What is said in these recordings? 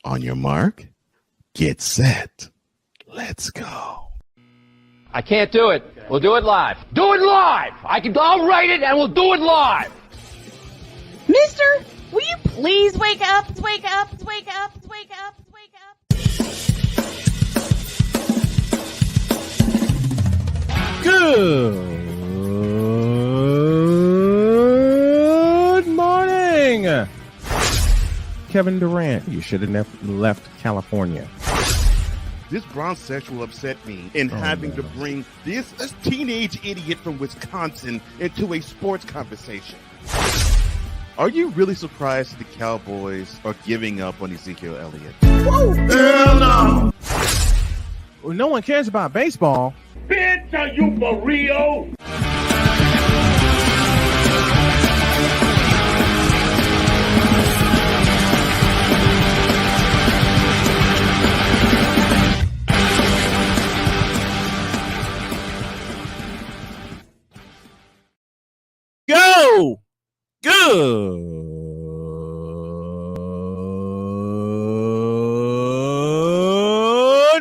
On your mark, get set. Let's go. I can't do it. We'll do it live. Do it live! I'll write it and we'll do it live! Mister, will you please wake up, wake up, wake up, wake up, wake up? Good morning, Kevin Durant. You should have left California. This bronsexual upset me in having to bring this teenage idiot from Wisconsin into a sports conversation. Are you really surprised that the Cowboys are giving up on Ezekiel Elliott? Whoa. Hell no! Well, no one cares about baseball. Bitch, are you for real? Go! Good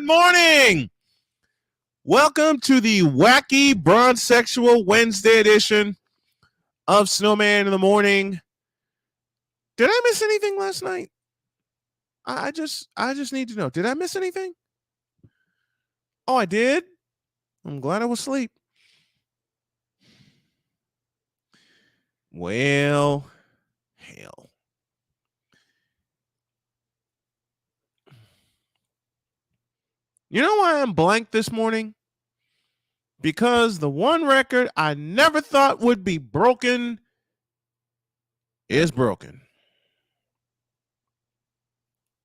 morning! Welcome to the wacky bronsexual Wednesday edition of Snowman in the Morning. Did I miss anything last night? I just need to know. Did I miss anything? Oh, I did? I'm glad I was asleep. Well, hell. You know why I'm blank this morning? Because the one record I never thought would be broken is broken.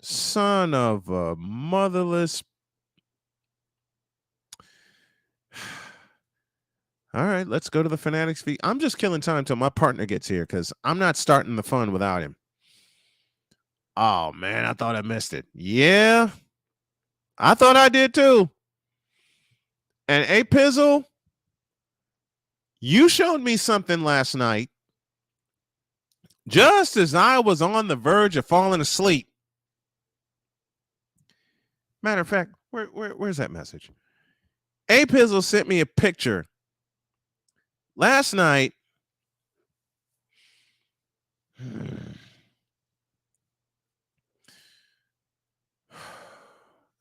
Son of a motherless. All right, let's go to the Fanatics feed. I'm just killing time till my partner gets here because I'm not starting the fun without him. Oh, man, I thought I missed it. Yeah, I thought I did too. And A Pizzle, you showed me something last night just as I was on the verge of falling asleep. Matter of fact, where's that message? A Pizzle sent me a picture last night.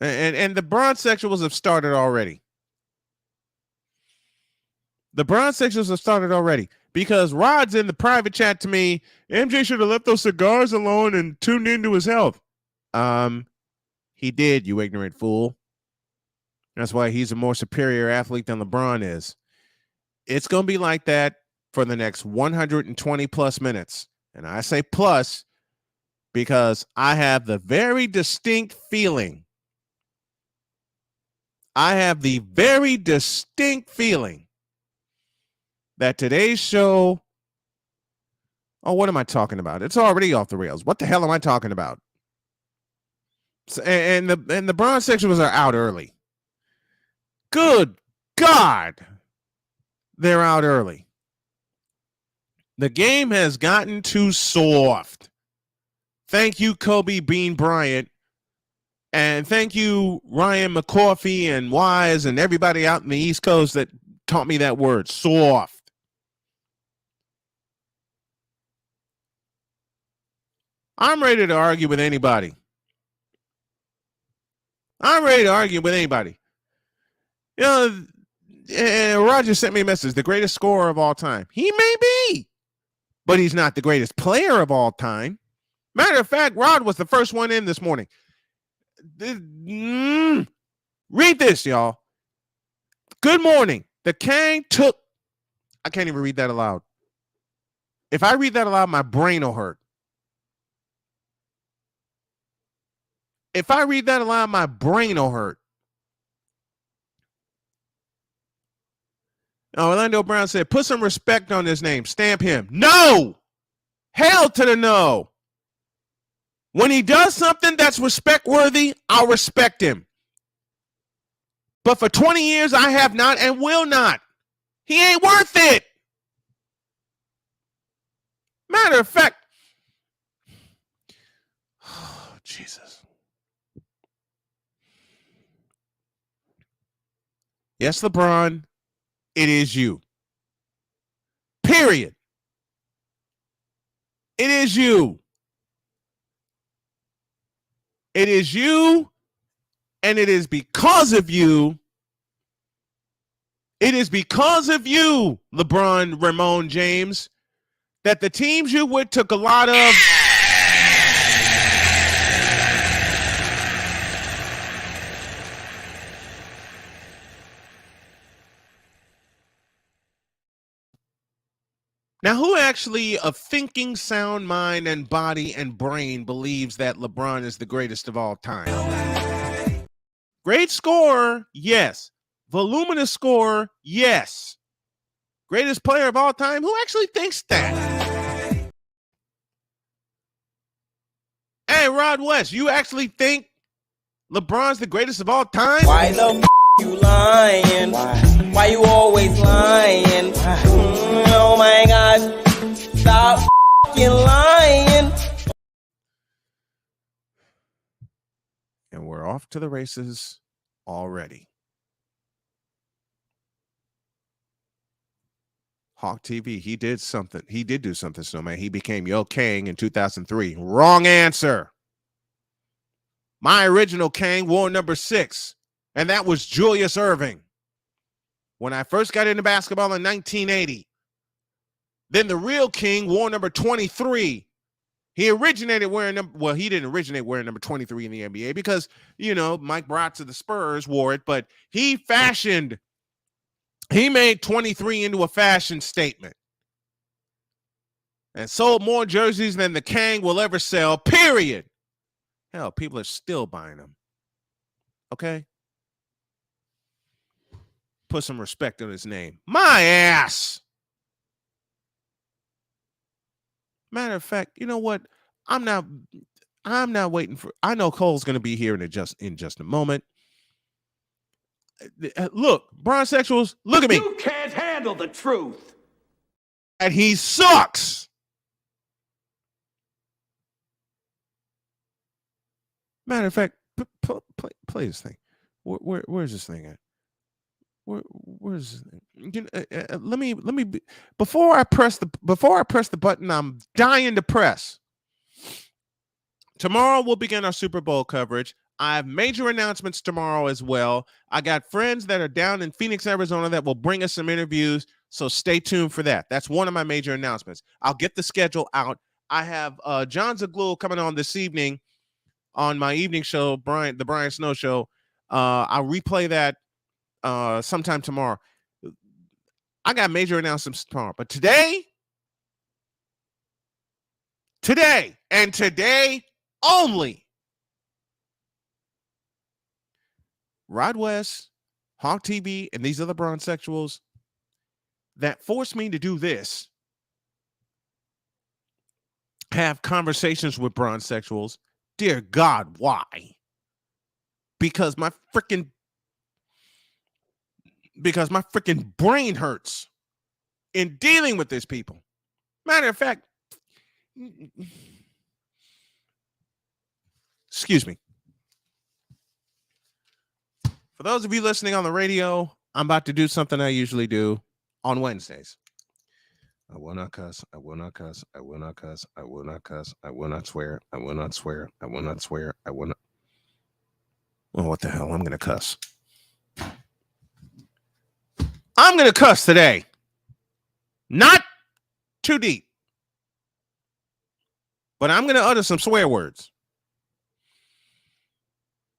And the bronsexuals have started already. The bronsexuals have started already because Rod's in the private chat to me. MJ should have left those cigars alone and tuned into his health. He did, you ignorant fool. That's why he's a more superior athlete than LeBron is. It's going to be like that for the next 120 plus minutes. And I say plus because I have the very distinct feeling. that today's show, what am I talking about? It's already off the rails. What the hell am I talking about? And the bronsexuals are out early. Good God. They're out early. The game has gotten too soft. Thank you, Kobe Bean Bryant. And thank you, Ryan McCoffey and Wise and everybody out in the East Coast that taught me that word, soft. I'm ready to argue with anybody. You know, Roger sent me a message, the greatest scorer of all time. He may be, but he's not the greatest player of all time. Matter of fact, Rod was the first one in this morning. Read this, y'all. Good morning. The Kang took... I can't even read that aloud. If I read that aloud, my brain will hurt. Orlando Brown said, put some respect on his name. Stamp him. No! Hell to the no. When he does something that's respect-worthy, I'll respect him. But for 20 years, I have not and will not. He ain't worth it. Matter of fact, oh, Jesus. Yes, LeBron, it is you. Period. It is you. It is you, and it is because of you. It is because of you, LeBron Ramon James, that the teams you with took a lot of. Now, who actually, of thinking sound mind and body and brain, believes that LeBron is the greatest of all time? Great scorer, yes. Voluminous scorer, yes. Greatest player of all time, who actually thinks that? Hey, Rod West, you actually think LeBron's the greatest of all time? Why the you lying? Why you always lying? Oh my God, stop lying. And we're off to the races already. Hawk TV, he did something. He did do something, Snowman. He became Yo King in 2003. Wrong answer. My original king wore number 6, and that was Julius Erving. When I first got into basketball in 1980, then the real king wore number 23. He originated wearing he didn't originate wearing number 23 in the NBA because, Mike Bratz of the Spurs wore it, but he made 23 into a fashion statement and sold more jerseys than the King will ever sell, period. Hell, people are still buying them. Okay? Put some respect on his name. My ass. Matter of fact, you know what? I'm not waiting for. I know Cole's going to be here in just a moment. Look, bronsexuals, look at me. You can't handle the truth. And he sucks. Matter of fact, play this thing. Where's this thing at? Where's this thing? Let me before I press the button I'm dying to press. Tomorrow we'll begin our Super Bowl coverage. I have major announcements tomorrow as well. I got friends that are down in Phoenix, Arizona that will bring us some interviews, so stay tuned for that. That's one of my major announcements. I'll get the schedule out. I have John Zaglul coming on this evening on my evening show, the Brian Snow Show. I'll replay that sometime tomorrow. I got major announcements tomorrow, but today, and today only, Rod West, Hawk TV, and these other bronsexuals that forced me to do this have conversations with bronsexuals. Dear God, why? Because my freaking brain hurts in dealing with these people. Matter of fact, excuse me. For those of you listening on the radio, I'm about to do something I usually do on Wednesdays. I will not cuss. I will not cuss. I will not cuss. I will not cuss. I will not swear. I will not swear. I will not swear. I will not. Well, what the hell? I'm going to cuss. I'm going to cuss today. Not too deep. But I'm going to utter some swear words.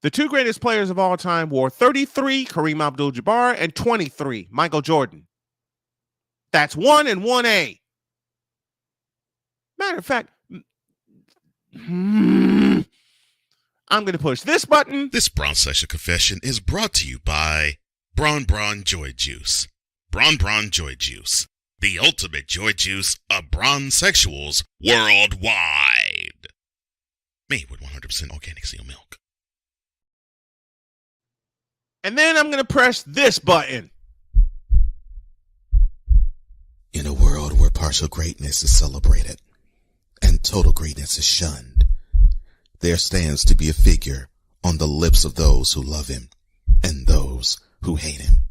The two greatest players of all time wore 33, Kareem Abdul-Jabbar, and 23, Michael Jordan. That's 1 and 1A. Matter of fact, I'm going to push this button. This Braun Session Confession is brought to you by Braun Joy Juice. Braun Joy Juice. The ultimate joy juice of bronsexuals worldwide. Made with 100% organic seal milk. And then I'm going to press this button. In a world where partial greatness is celebrated and total greatness is shunned, there stands to be a figure on the lips of those who love him and those who hate him.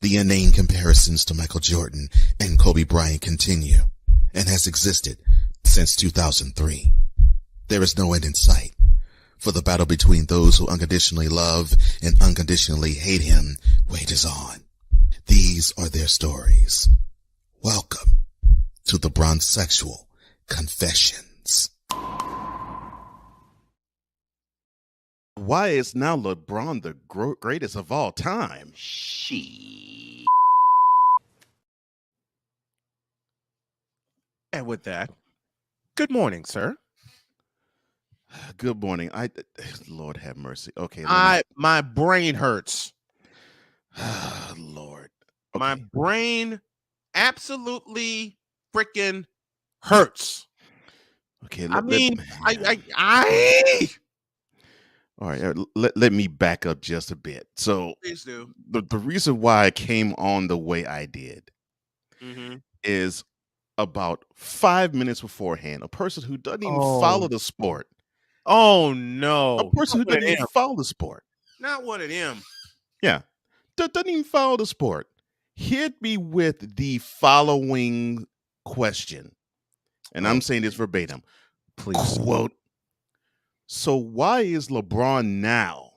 The inane comparisons to Michael Jordan and Kobe Bryant continue and has existed since 2003. There is no end in sight, for the battle between those who unconditionally love and unconditionally hate him wages on. These are their stories. Welcome to the Bronzexual Confessions. Why is now LeBron the greatest of all time? And with that, good morning, sir. Good morning. Lord have mercy. Okay, My brain hurts. Lord. My Okay. brain absolutely freaking hurts. Okay. All right. Let me back up just a bit. So Please do. the reason why I came on the way I did is about 5 minutes beforehand. A person who doesn't even follow the sport. Oh no! A person who doesn't even follow the sport. Not one of them. Yeah. Doesn't even follow the sport. Hit me with the following question. And I'm saying this verbatim. Please. Quote. So why is LeBron now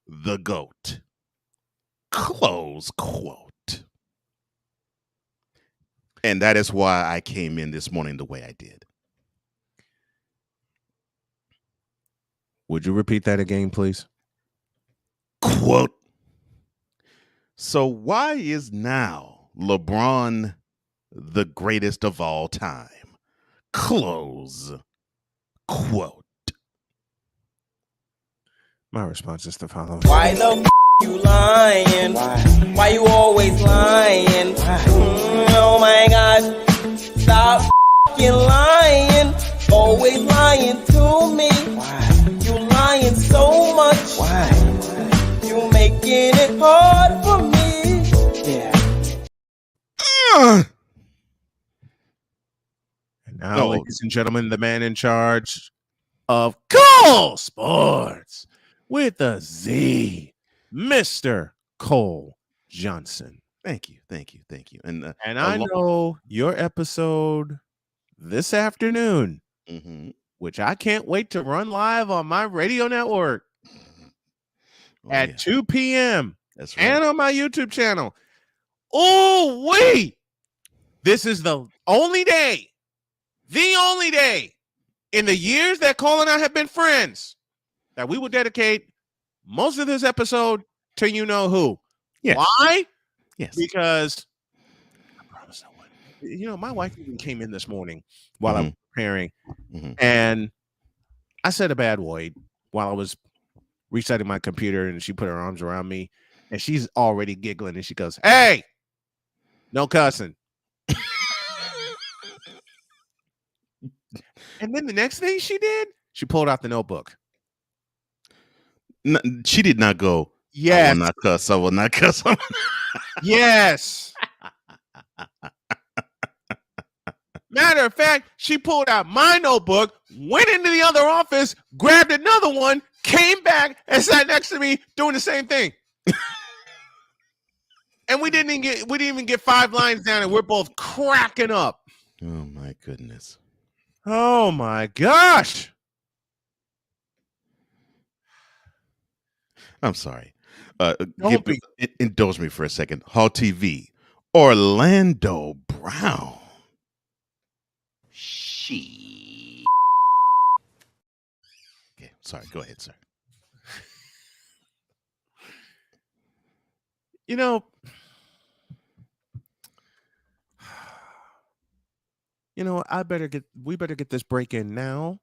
the GOAT? Close quote. And that is why I came in this morning the way I did. Would you repeat that again, please? Quote. So why is now LeBron the greatest of all time? Close quote. My response is the following. Why the you lying? Why you always lying? Oh my gosh, stop lying. Always lying to me. You lying so much. You making it hard for me. And now, ladies and gentlemen, the man in charge of Cole Sports with a Z, Mr. Cole Johnson. Thank you. And I know your episode this afternoon, which I can't wait to run live on my radio network at 2 p.m. That's right. And on my YouTube channel. Oh, wait. This is the only day in the years that Cole and I have been friends that we will dedicate most of this episode to you know who. Yes. Why? Yes. Because I promise I would. You know, my wife even came in this morning while I was preparing, and I said a bad word while I was resetting my computer, and she put her arms around me, and she's already giggling, and she goes, "Hey, no cussing." And then the next thing she did, she pulled out the notebook. No, she did not go, yes, I will not cuss. I will not cuss. Yes. Matter of fact, she pulled out my notebook, went into the other office, grabbed another one, came back, and sat next to me doing the same thing. And we didn't even get 5 lines down, and we're both cracking up. Oh my goodness. Oh my gosh. I'm sorry. Indulge me for a second. Hall TV. Orlando Brown. Okay, sorry. Go ahead, sir. You know, we better get this break in now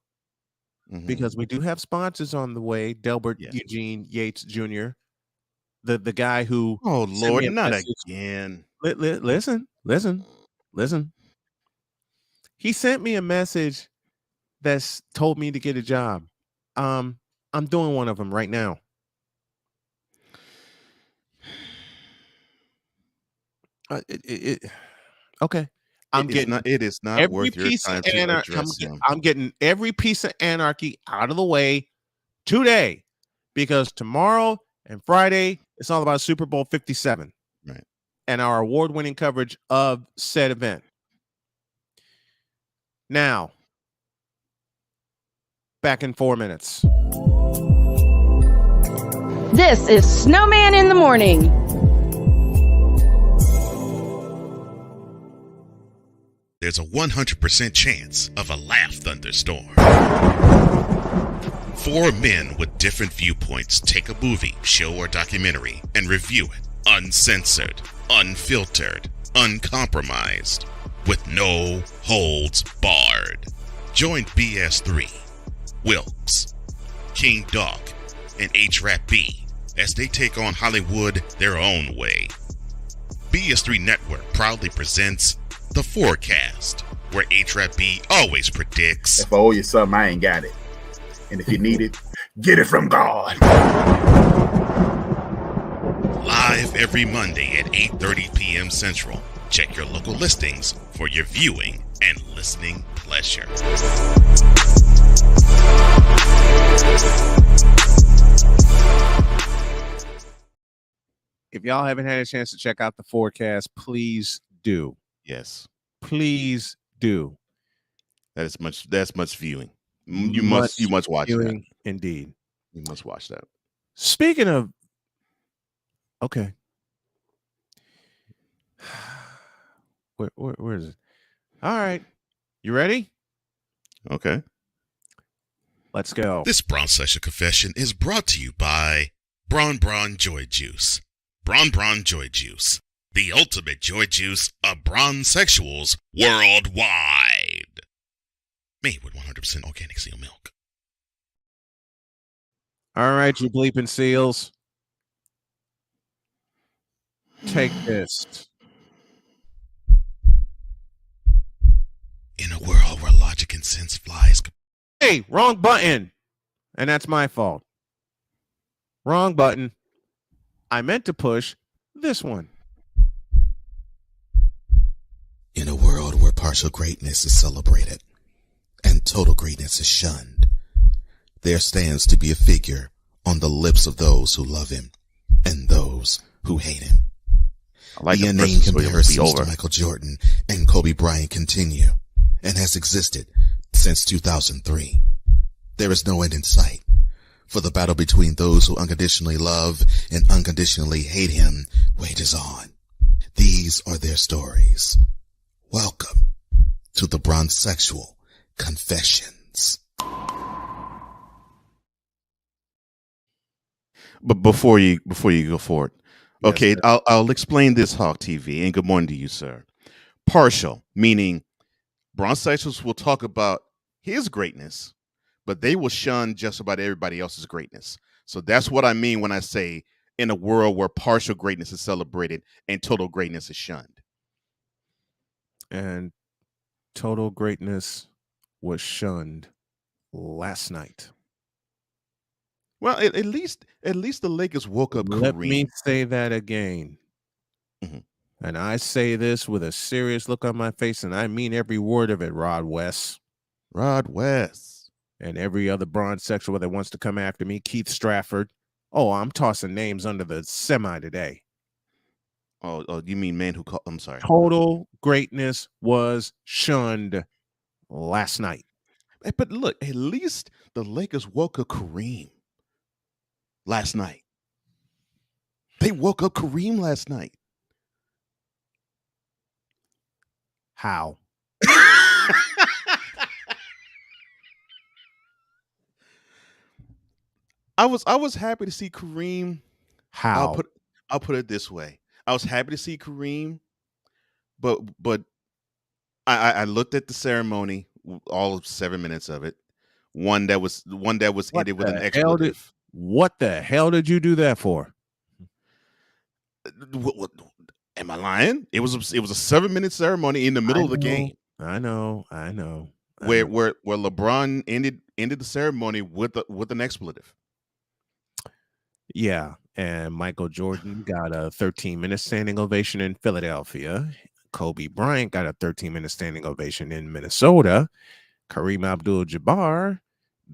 because we do have sponsors on the way. Delbert Eugene Yates Jr., the guy who Lord, not again. Listen. He sent me a message that's told me to get a job. I'm doing one of them right now. Okay. It is not worth your time to address him. I'm getting every piece of anarchy out of the way today because tomorrow and Friday it's all about Super Bowl 57. Right. and our award-winning coverage of said event. Now, back in 4 minutes. This is Snowman in the Morning. There's a 100% chance of a laugh thunderstorm. 4 men with different viewpoints take a movie, show, or documentary and review it uncensored, unfiltered, uncompromised, with no holds barred. Join BS3, Wilkes, King Doc, and H-Rap B as they take on Hollywood their own way. BS3 Network proudly presents The Forecast, where H-Rap B always predicts, if I owe you something, I ain't got it. And if you need it, get it from God. live every Monday at 8:30 p.m. Central. Check your local listings for your viewing and listening pleasure. If y'all haven't had a chance to check out The Forecast, please do. Yes, Please do. that's much viewing. You must watch that. Viewing, indeed. You must watch that. Speaking of, okay. Where is it? All right. You ready? Okay. Let's go. This Braun Session Confession is brought to you by Braun Joy Juice. Braun Joy Juice, the ultimate joy juice of bronzesexuals worldwide. Made with 100% organic seal milk. All right, you bleeping seals. Take this. In a world where logic and sense flies. Hey, wrong button. And that's my fault. Wrong button. I meant to push this one. In a world where partial greatness is celebrated and total greatness is shunned, there stands to be a figure on the lips of those who love him and those who hate him. The unnamed comparisons to Michael Jordan and Kobe Bryant continue and has existed since 2003. There is no end in sight, for the battle between those who unconditionally love and unconditionally hate him wages on. These are their stories. Welcome to the Bronzesexual Confessions. But before you go forward, Yes, okay, sir. I'll explain this, Hawk TV, and good morning to you, sir. Partial, meaning bronzesexuals will talk about his greatness, but they will shun just about everybody else's greatness. So that's what I mean when I say in a world where partial greatness is celebrated and total greatness is shunned. And total greatness was shunned last night. Well, at least the Lakers woke up Let Kareem. me say that again. Mhm. And I say this with a serious look on my face, and I mean every word of it, Rod West. Rod West. And every other bronzesexual that wants to come after me, Keith Strafford. Oh, I'm tossing names under the semi today. Oh, you mean man who called? I'm sorry. Total greatness was shunned last night. But look, at least the Lakers woke up Kareem last night. They woke up Kareem last night. How? I was happy to see Kareem. How? I'll put it this way. I was happy to see Kareem, but I looked at the ceremony, all of 7 minutes of it. One that was What ended with an the hell did- expletive. What the hell did you do that for? What, am I lying? It was a 7-minute ceremony in the middle of the game I know. where LeBron ended the ceremony with an expletive. Yeah, and Michael Jordan got a 13-minute standing ovation in Philadelphia. Kobe Bryant got a 13-minute standing ovation in Minnesota. Kareem Abdul-Jabbar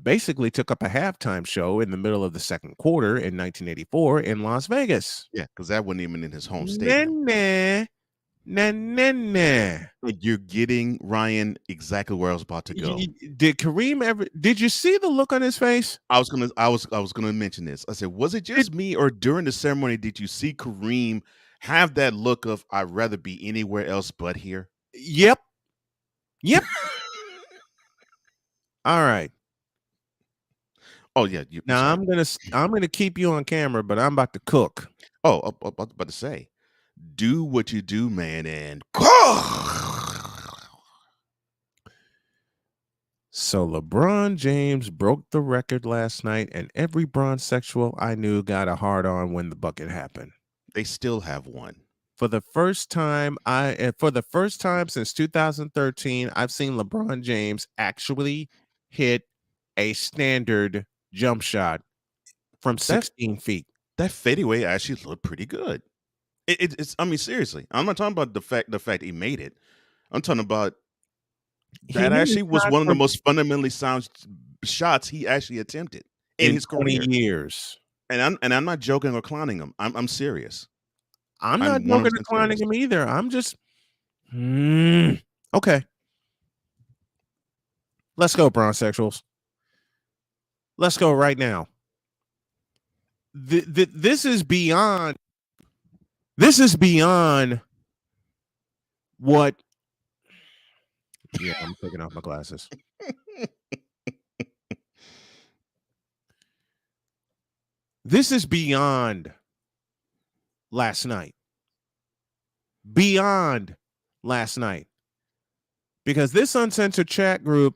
basically took up a halftime show in the middle of the second quarter in 1984 in Las Vegas. Yeah, because that wasn't even in his home Nah, stadium. nah, nah, nah, nah. And you're getting, Ryan, exactly where I was about to go. Did Kareem ever? Did you see the look on his face? I was gonna mention this. I said, was it just me, or during the ceremony did you see Kareem have that look of I'd rather be anywhere else but here? Yep. Yep. All right. Oh yeah. Now I'm gonna keep you on camera, but I'm about to cook. Oh, about to say, do what you do, man, and So LeBron James broke the record last night, and every bronzesexual I knew got a hard on when the bucket happened. they still have one. For the first time since 2013, I've seen LeBron James actually hit a standard jump shot from 16 feet. That fadeaway actually looked pretty good. It's. I mean, seriously, I'm not talking about the fact he made it. I'm talking about that actually was one of the most fundamentally sound shots he actually attempted in his 20 career. years. And I'm not joking or clowning him. I'm serious. I'm not joking or clowning him either. I'm just okay. Let's go, bronzesexuals. Let's go right now. This is beyond. This is beyond what. Yeah, I'm taking off my glasses. This is beyond last night. Beyond last night. Because this uncensored chat group,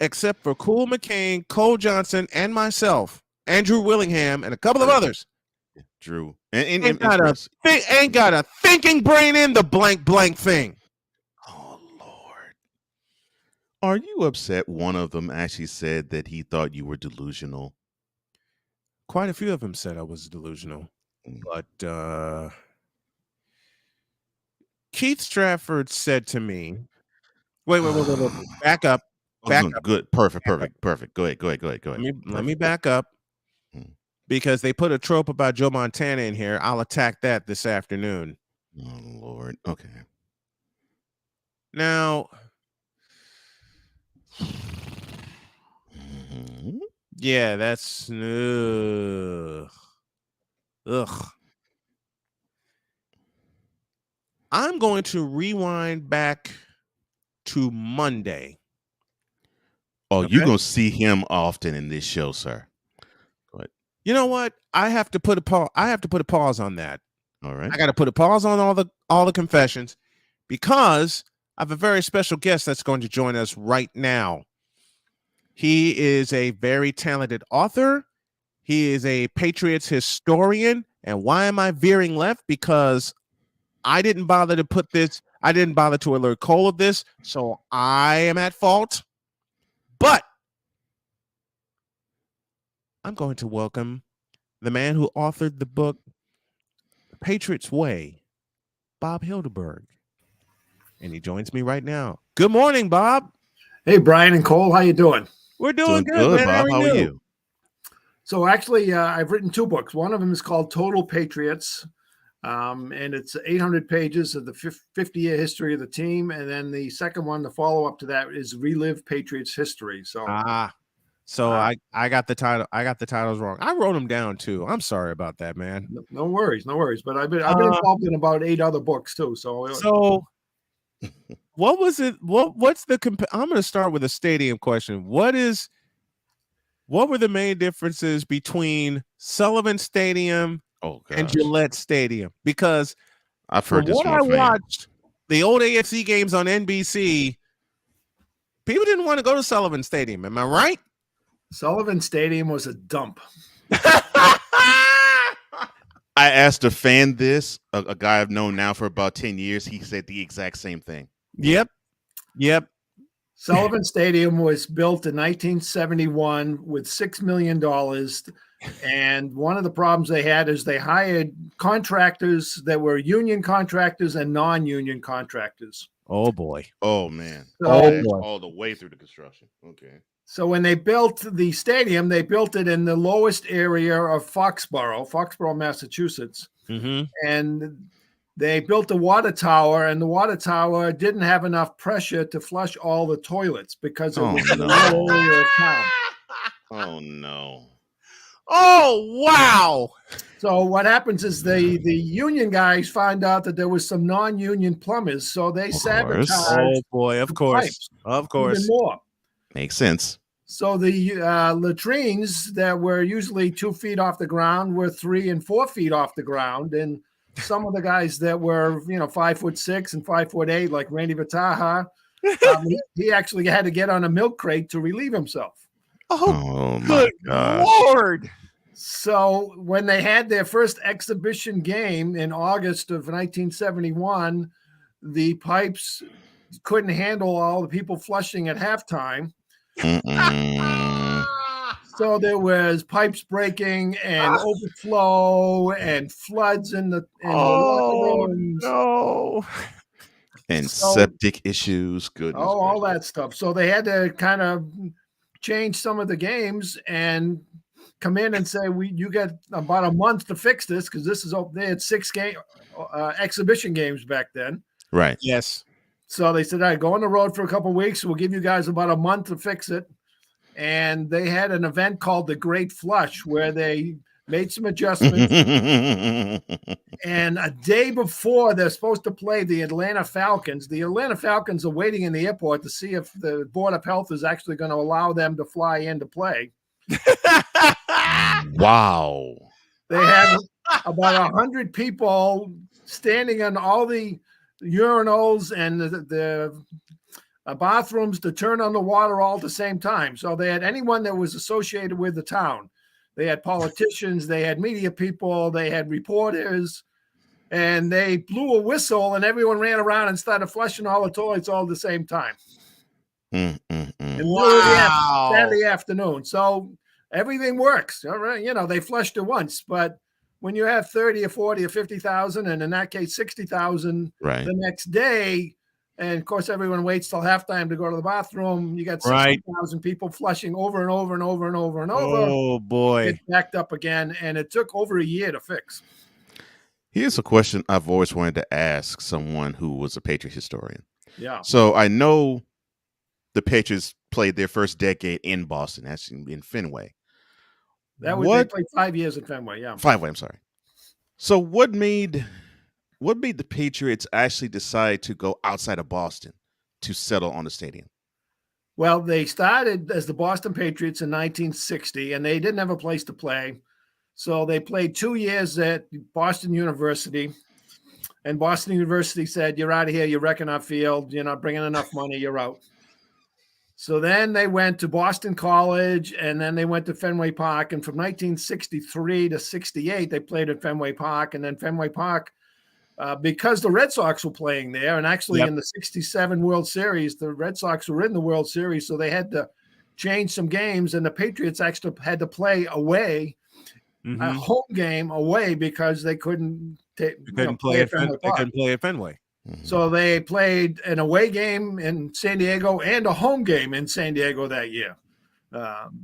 except for Cool McCain, Cole Johnson, and myself, Andrew Willingham, and a couple of others, Drew, ain't got a thinking brain in the blank thing. Oh Lord, are you upset? One of them actually said that he thought you were delusional. Quite a few of them said I was delusional, but Keith Stratford said to me, "Wait, back up, back up, good, perfect. Go ahead. Let me back up." Because they put a trope about Joe Montana in here. I'll attack that this afternoon. Oh, Lord. Okay. Now, yeah, that's ugh. I'm going to rewind back to Monday. Oh, okay. You're going to see him often in this show, sir. You know what? I have to put a pause on that. All right. I got to put a pause on all the confessions because I have a very special guest that's going to join us right now. He is a very talented author. He is a Patriots historian. And why am I veering left? Because I didn't bother to put this. I didn't bother to alert Cole of this. So I am at fault. But I'm going to welcome the man who authored the book Patriots Way, Bob Hildeberg. And he joins me right now. Good morning, Bob. Hey, Brian and Cole. How you doing? We're doing good, man. Bob. How are you? So actually, I've written 2 books. One of them is called Total Patriots, and it's 800 pages of the 50-year history of the team. And then the second one, the follow-up to that, is Relive Patriots History. So I got the title. I got the titles wrong. I wrote them down too. I'm sorry about that, man. No worries. But I've been involved in about 8 other books too. So what was it? What's the? I'm going to start with a stadium question. What were the main differences between Sullivan Stadium and Gillette Stadium? Because I've heard this from what I watched the old AFC games on NBC, people didn't want to go to Sullivan Stadium. Am I right? Sullivan Stadium was a dump. I asked a fan this, a guy I've known now for about 10 years. He said the exact same thing. Yep. Sullivan Stadium was built in 1971 with $6 million. And one of the problems they had is they hired contractors that were union contractors and non-union contractors. Oh boy. Oh man. So, boy. All the way through the construction. Okay. so when they built the stadium, they built it in the lowest area of Foxborough, Massachusetts. Mm-hmm. And they built a water tower, and the water tower didn't have enough pressure to flush all the toilets because it was in the low area of town. Oh no. Oh wow. So what happens is the union guys find out that there was some non-union plumbers, so they sabotaged Oh boy, of the course. pipes Of even course. more. Makes sense. So the latrines that were usually 2 feet off the ground were 3 and 4 feet off the ground, and some of the guys that were 5'6" and 5'8", like Randy Vataha, he actually had to get on a milk crate to relieve himself. Oh my Good gosh. Lord. So when they had their first exhibition game in August of 1971, the pipes couldn't handle all the people flushing at halftime. So there was pipes breaking and overflow and floods in the locker rooms. No. And So- septic issues. Goodness. all gracious. that stuff. So they had to kind of change some of the games and come in and say, you get about a month to fix this, because they had 6 exhibition games back then. Right. Yes. So they said, all right, go on the road for a couple of weeks. We'll give you guys about a month to fix it. And they had an event called the Great Flush, where they made some adjustments. And a day before they're supposed to play the Atlanta Falcons are waiting in the airport to see if the Board of Health is actually going to allow them to fly in to play. Wow. They had about 100 people standing on all the urinals and the bathrooms to turn on the water all at the same time. So they had anyone that was associated with the town. They had politicians, they had media people, they had reporters, and they blew a whistle and everyone ran around and started flushing all the toilets all at the same time. And Wow. Saturday afternoon. So everything works. All right. They flushed it once, but when you have 30 or 40 or 50,000, and in that case, 60,000 Right. the next day, and of course, everyone waits till halftime to go to the bathroom. You got 60,000 people flushing over and over and over and over and over. Oh boy. It backed up again, and it took over a year to fix. Here's a question I've always wanted to ask someone who was a Patriot historian. Yeah. So I know the Patriots played their first decade in Boston, that's in Fenway. They played 5 years at Fenway. Yeah. 5 way, I'm sorry. So what made the Patriots actually decide to go outside of Boston to settle on the stadium? Well, they started as the Boston Patriots in 1960, and they didn't have a place to play. So they played 2 years at Boston University, and Boston University said, you're out of here. You're wrecking our field. You're not bringing enough money. You're out. So then they went to Boston College, and then they went to Fenway Park. And from 1963 to 68, they played at Fenway Park. And then Fenway Park, because the Red Sox were playing there, and actually in the 67 World Series, the Red Sox were in the World Series, so they had to change some games, and the Patriots actually had to play away, a home game away, because they couldn't play at Fenway. So they played an away game in San Diego and a home game in San Diego that year,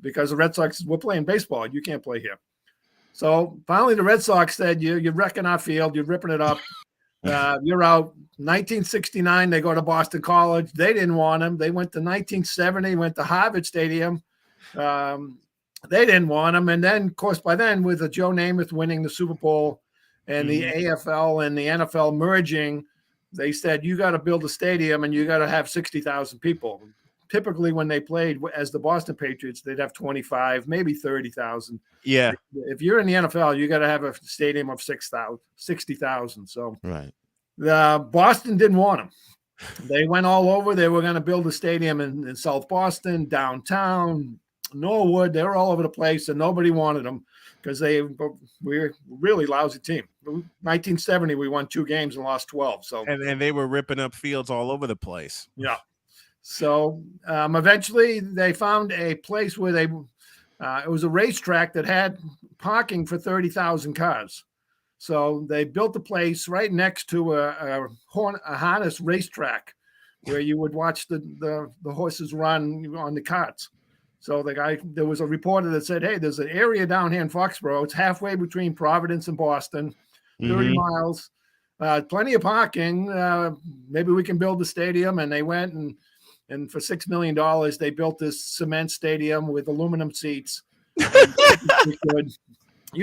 because the Red Sox were playing baseball. You can't play here. So finally, the Red Sox said, you're wrecking our field. You're ripping it up. You're out. 1969, they go to Boston College. They didn't want him. They went to 1970, went to Harvard Stadium. They didn't want him. And then, of course, by then, with Joe Namath winning the Super Bowl and the AFL and the NFL merging, they said, you got to build a stadium and you got to have 60,000 people. Typically, when they played as the Boston Patriots, they'd have 25, maybe 30,000. Yeah. If you're in the NFL, you got to have a stadium of 60,000. So right. Boston didn't want them. They went all over. They were going to build a stadium in South Boston, downtown, Norwood. They were all over the place, and nobody wanted them because we're a really lousy team. 1970, we won 2 games and lost 12. So and they were ripping up fields all over the place. Yeah. So eventually they found a place where it was a racetrack that had parking for 30,000 cars. So they built a place right next to a harness racetrack. where you would watch the horses run on the carts. So there was a reporter that said, hey, there's an area down here in Foxborough. It's halfway between Providence and Boston, 30 miles, plenty of parking. Maybe we can build the stadium. And they went and for $6 million, they built this cement stadium with aluminum seats. You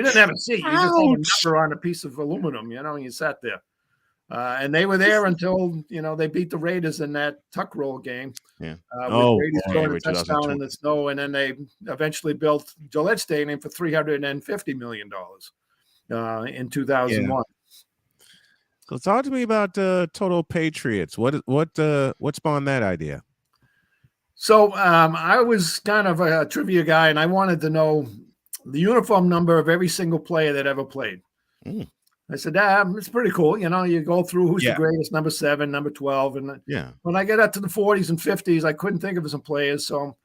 didn't have a seat. You just had a number on a piece of aluminum, and you sat there. And they were there until, they beat the Raiders in that tuck roll game. Yeah. With Raiders going a touchdown in the snow. And then they eventually built Gillette Stadium for $350 million in 2001. Yeah. So talk to me about Total Patriots. What spawned that idea? So I was kind of a trivia guy, and I wanted to know the uniform number of every single player that ever played. I said, it's pretty cool. You go through who's the greatest, number 7, number 12. And when I get up to the 40s and 50s, I couldn't think of some players. So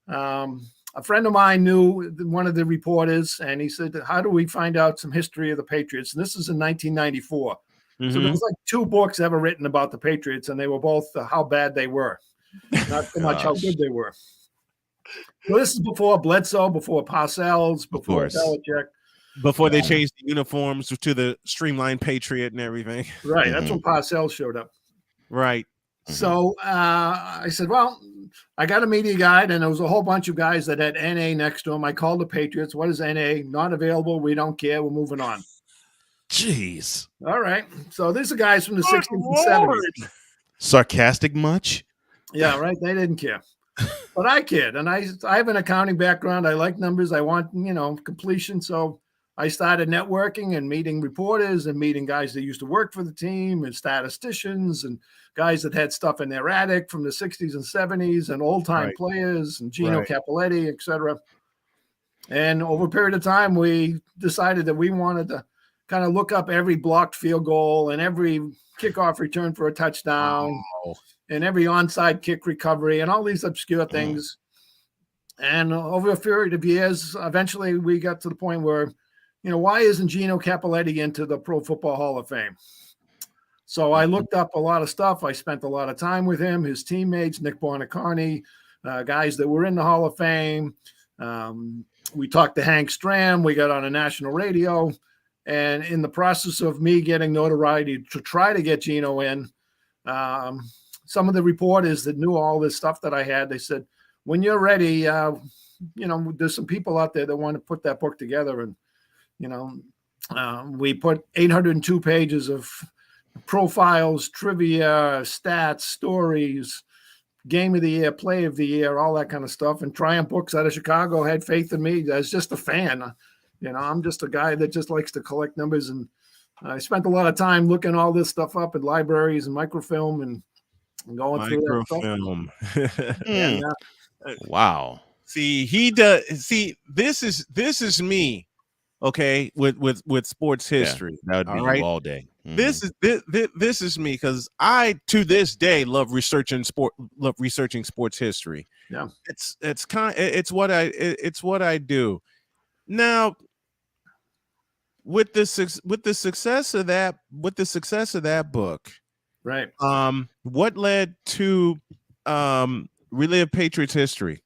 a friend of mine knew one of the reporters, and he said, how do we find out some history of the Patriots? And this is in 1994. So there was like 2 books ever written about the Patriots, and they were both how bad they were, not so much how good they were. So this is before Bledsoe, before Parcells, before Belichick. Before they changed the uniforms to the streamlined Patriot and everything. Right. That's when Parcells showed up. Right. So I said, well, I got a media guide, and there was a whole bunch of guys that had NA next to them. I called the Patriots. What is NA? Not available. We don't care. We're moving on. Jeez. All right. So these are guys from the 60s and 70s. Sarcastic much? Yeah, right. They didn't care. But I cared. And I have an accounting background. I like numbers. I want, completion. So I started networking and meeting reporters and meeting guys that used to work for the team and statisticians and guys that had stuff in their attic from the 60s and 70s and old-time players and Gino Cappelletti, et cetera. And over a period of time, we decided that we wanted to kind of look up every blocked field goal and every kickoff return for a touchdown and every onside kick recovery and all these obscure things. And over a period of years, eventually we got to the point where, why isn't Gino Cappelletti into the Pro Football Hall of Fame? So I looked up a lot of stuff. I spent a lot of time with him, his teammates, Nick Buonicarni, guys that were in the Hall of Fame. We talked to Hank Stram. We got on a national radio. And in the process of me getting notoriety to try to get Gino in, some of the reporters that knew all this stuff that I had, they said, when you're ready, there's some people out there that want to put that book together. And, we put 802 pages of profiles, trivia, stats, stories, game of the year, play of the year, all that kind of stuff. And Triumph Books out of Chicago had faith in me as just a fan. I'm just a guy that just likes to collect numbers. And I spent a lot of time looking all this stuff up in libraries and microfilm and going through that stuff. Wow. See, he does. See, this is me. Okay, with sports history, that would be all day. This is me because I to this day love researching sports history. Yeah, it's what I do. Now, with the success of that book, right? What led to Relive Patriots History?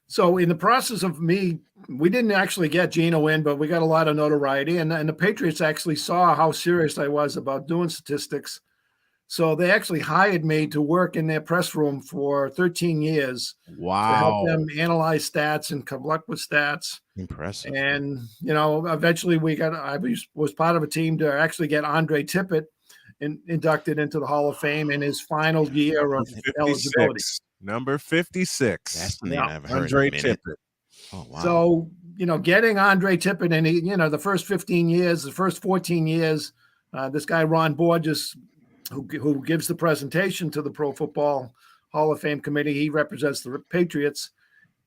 So in the process of me, we didn't actually get Gino in, but we got a lot of notoriety. And the Patriots actually saw how serious I was about doing statistics. So they actually hired me to work in their press room for 13 years. Wow. To help them analyze stats and come up with stats. Impressive. And, eventually I was part of a team to actually get Andre Tippett inducted into the Hall of Fame in his final year of eligibility. Number 56. That's the name I've heard. Andre Tippett. Oh, wow. So, getting Andre Tippett and the first 15 years, the first 14 years, this guy, Ron Borges, who gives the presentation to the Pro Football Hall of Fame committee, he represents the Patriots.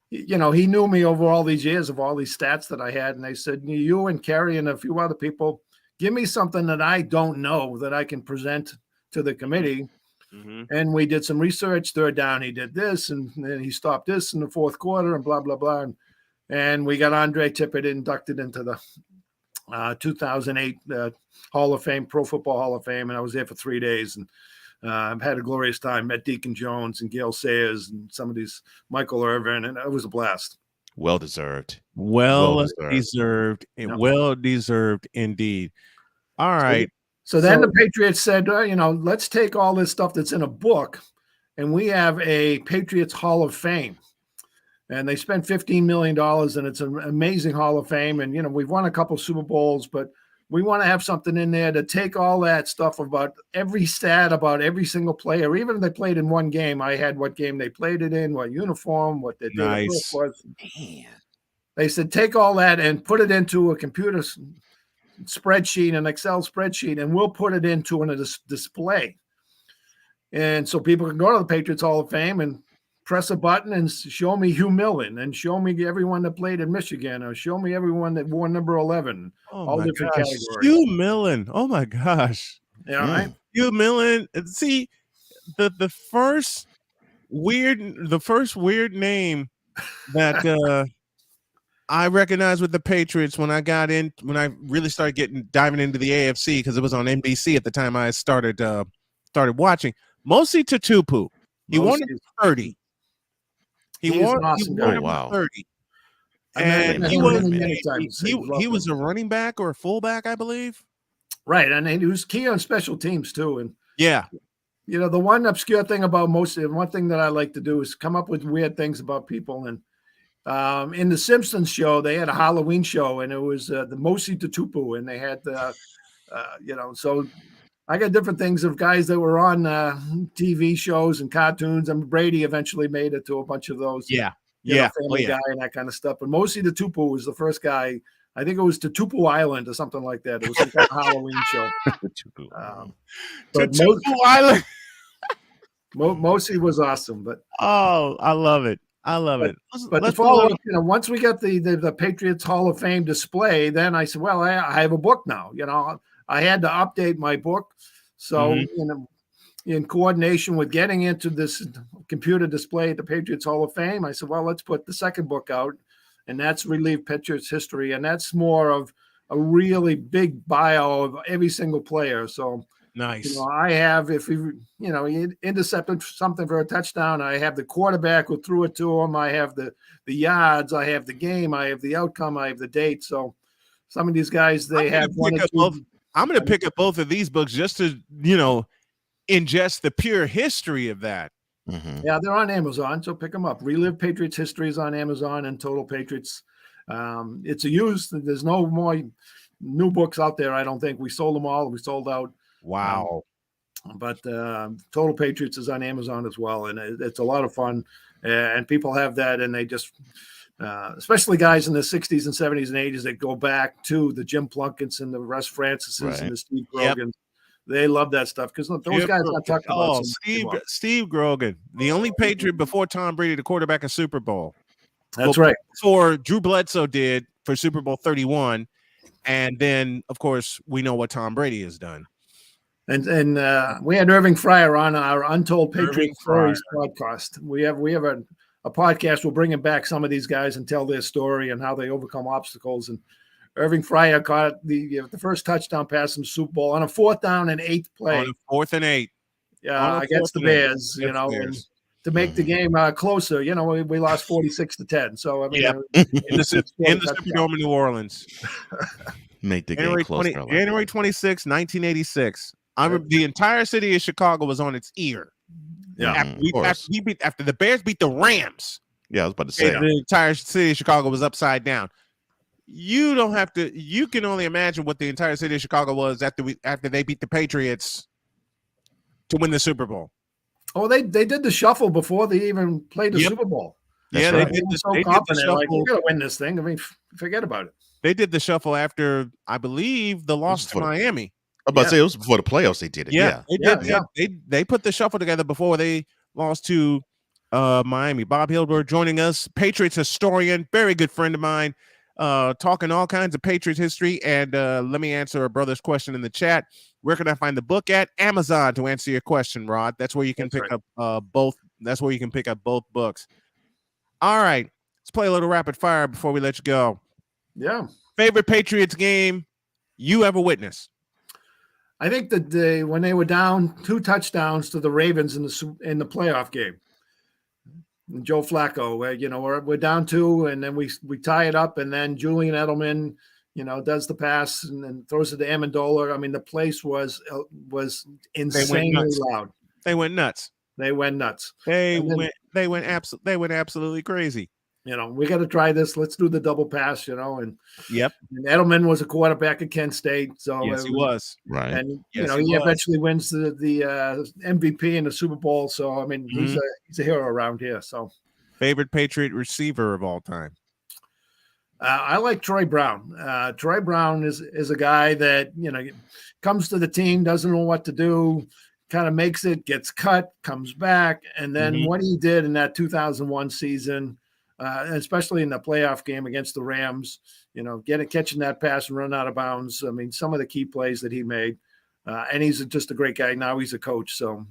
He knew me over all these years of all these stats that I had. And they said, you and Kerry and a few other people, give me something that I don't know that I can present to the committee. Mm-hmm. And we did some research. Third down, he did this, and then he stopped this in the fourth quarter, and blah, blah, blah. And we got Andre Tippett inducted into the 2008 Hall of Fame, Pro Football Hall of Fame, and I was there for 3 days. And I've had a glorious time. Met Deacon Jones and Gail Sayers and some of these Michael Irvin, and it was a blast. Well deserved. Well deserved. Well deserved indeed. All right. So then the Patriots said, let's take all this stuff that's in a book, and we have a Patriots Hall of Fame. And they spent $15 million, and it's an amazing Hall of Fame. And, we've won a couple Super Bowls, but we want to have something in there to take all that stuff about every stat, about every single player. Even if they played in one game, I had what game they played it in, what uniform, what their date of birth was. Man. They said, take all that and put it into a computer spreadsheet, an Excel spreadsheet, and we'll put it into a display. And so people can go to the Patriots Hall of Fame and press a button and show me Hugh Millen and show me everyone that played in Michigan or show me everyone that wore number 11. All different categories. Hugh Millen. Oh my gosh. Yeah, right. Hugh Millen. See, the first weird name that I recognized with the Patriots when I really started diving into the AFC, because it was on NBC at the time I started watching. Mosi Tutupu. He won 30. He won awesome guy. Wow. 30. And he was a running back or a fullback, I believe. Right. And he was key on special teams too. And yeah. The one obscure thing about one thing that I like to do is come up with weird things about people. And in the Simpsons show, they had a Halloween show, and it was the Mosi Tutupu, and they had so I got different things of guys that were on TV shows and cartoons. And Brady eventually made it to a bunch of those. Yeah. Family Guy and that kind of stuff. But Mosi Tutupu was the first guy. I think it was Tutupu Island or something like that. It was some kind of Halloween show. Tutupu Island. Mosi was awesome. But I love it. But to follow up, once we got the Patriots Hall of Fame display, then I said, well, I have a book now. I had to update my book. So, in coordination with getting into this computer display at the Patriots Hall of Fame, I said, well, let's put the second book out, and that's Relive Patriots History. And that's more of a really big bio of every single player. So nice. I have, if he intercepted something for a touchdown, I have the quarterback who threw it to him. I have the yards. I have the game. I have the outcome. I have the date. So some of these guys, they have one or two. I'm going to pick up both of these books just to, ingest the pure history of that. Mm-hmm. Yeah, they're on Amazon, so pick them up. Relive Patriots History is on Amazon, and Total Patriots. It's a used. There's no more new books out there. I don't think we sold them all. We sold out. Wow. But Total Patriots is on Amazon as well, and it's a lot of fun. And people have that, and they just, especially guys in the 60s and 70s and 80s that go back to the Jim Plunkett's and the Russ Francis's and the Steve Grogan. They love that stuff because those guys not talking about. Steve Grogan, the only Patriot before Tom Brady to quarterback a Super Bowl. That's right. Before Drew Bledsoe did for Super Bowl 31. And then, of course, we know what Tom Brady has done. And we had Irving Fryer on our Untold Patriot Stories podcast. We have a podcast. We'll bring back some of these guys and tell their story and how they overcome obstacles. And Irving Fryer caught the first touchdown pass in the Super Bowl on a 4th down and 8th play. On a 4th and 8. Yeah, against the Bears, and to make the game closer. We lost 46-10. So I mean, in the Superdome in New Orleans. Make the game closer. January 26, 1986. The entire city of Chicago was on its ear. Yeah, after the Bears beat the Rams. Yeah, I was about to say the entire city of Chicago was upside down. You don't have to. You can only imagine what the entire city of Chicago was after they beat the Patriots to win the Super Bowl. Oh, they did the shuffle before they even played the Super Bowl. That's right. They did the shuffle. Like, we're gonna win this thing. I mean, forget about it. They did the shuffle after, I believe, the loss to Miami. I'm about to say it was before the playoffs. They did it. Yeah, they did. Yeah. They put the shuffle together before they lost to Miami. Bob Hilbert joining us, Patriots historian, very good friend of mine, talking all kinds of Patriots history. And let me answer a brother's question in the chat. Where can I find the book at? Amazon, to answer your question, Rod. That's where you can pick up both. That's where you can pick up both books. All right, let's play a little rapid fire before we let you go. Yeah. Favorite Patriots game you ever witnessed? I think that when they were down 2 touchdowns to the Ravens in the playoff game, and Joe Flacco, where we're down 2, and then we tie it up, and then Julian Edelman, does the pass and then throws it to Amendola. I mean, the place was insanely loud. They went nuts. They went nuts. They went absolutely crazy. We got to try this. Let's do the double pass, and yep. And Edelman was a quarterback at Kent State. So yes, he was. Right. And, yes, he eventually wins the MVP in the Super Bowl. So, I mean, he's a hero around here. So, favorite Patriot receiver of all time? I like Troy Brown. Troy Brown is a guy that, comes to the team, doesn't know what to do, kind of makes it, gets cut, comes back. And then what he did in that 2001 season, especially in the playoff game against the Rams, catching that pass and running out of bounds. I mean, some of the key plays that he made. And he's just a great guy. Now he's a coach. So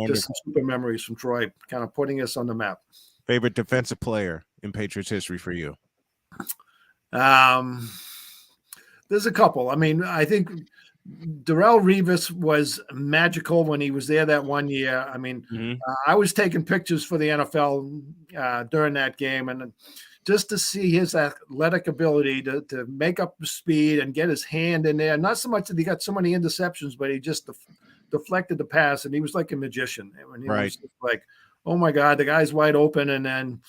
just some super memories from Troy, kind of putting us on the map. Favorite defensive player in Patriots history for you? There's a couple. I mean, I think Darrelle Revis was magical when he was there that one year. I mean, I was taking pictures for the NFL during that game, and just to see his athletic ability to make up the speed and get his hand in there. Not so much that he got so many interceptions, but he just deflected the pass, and he was like a magician. And he was just like, oh my God, the guy's wide open, and then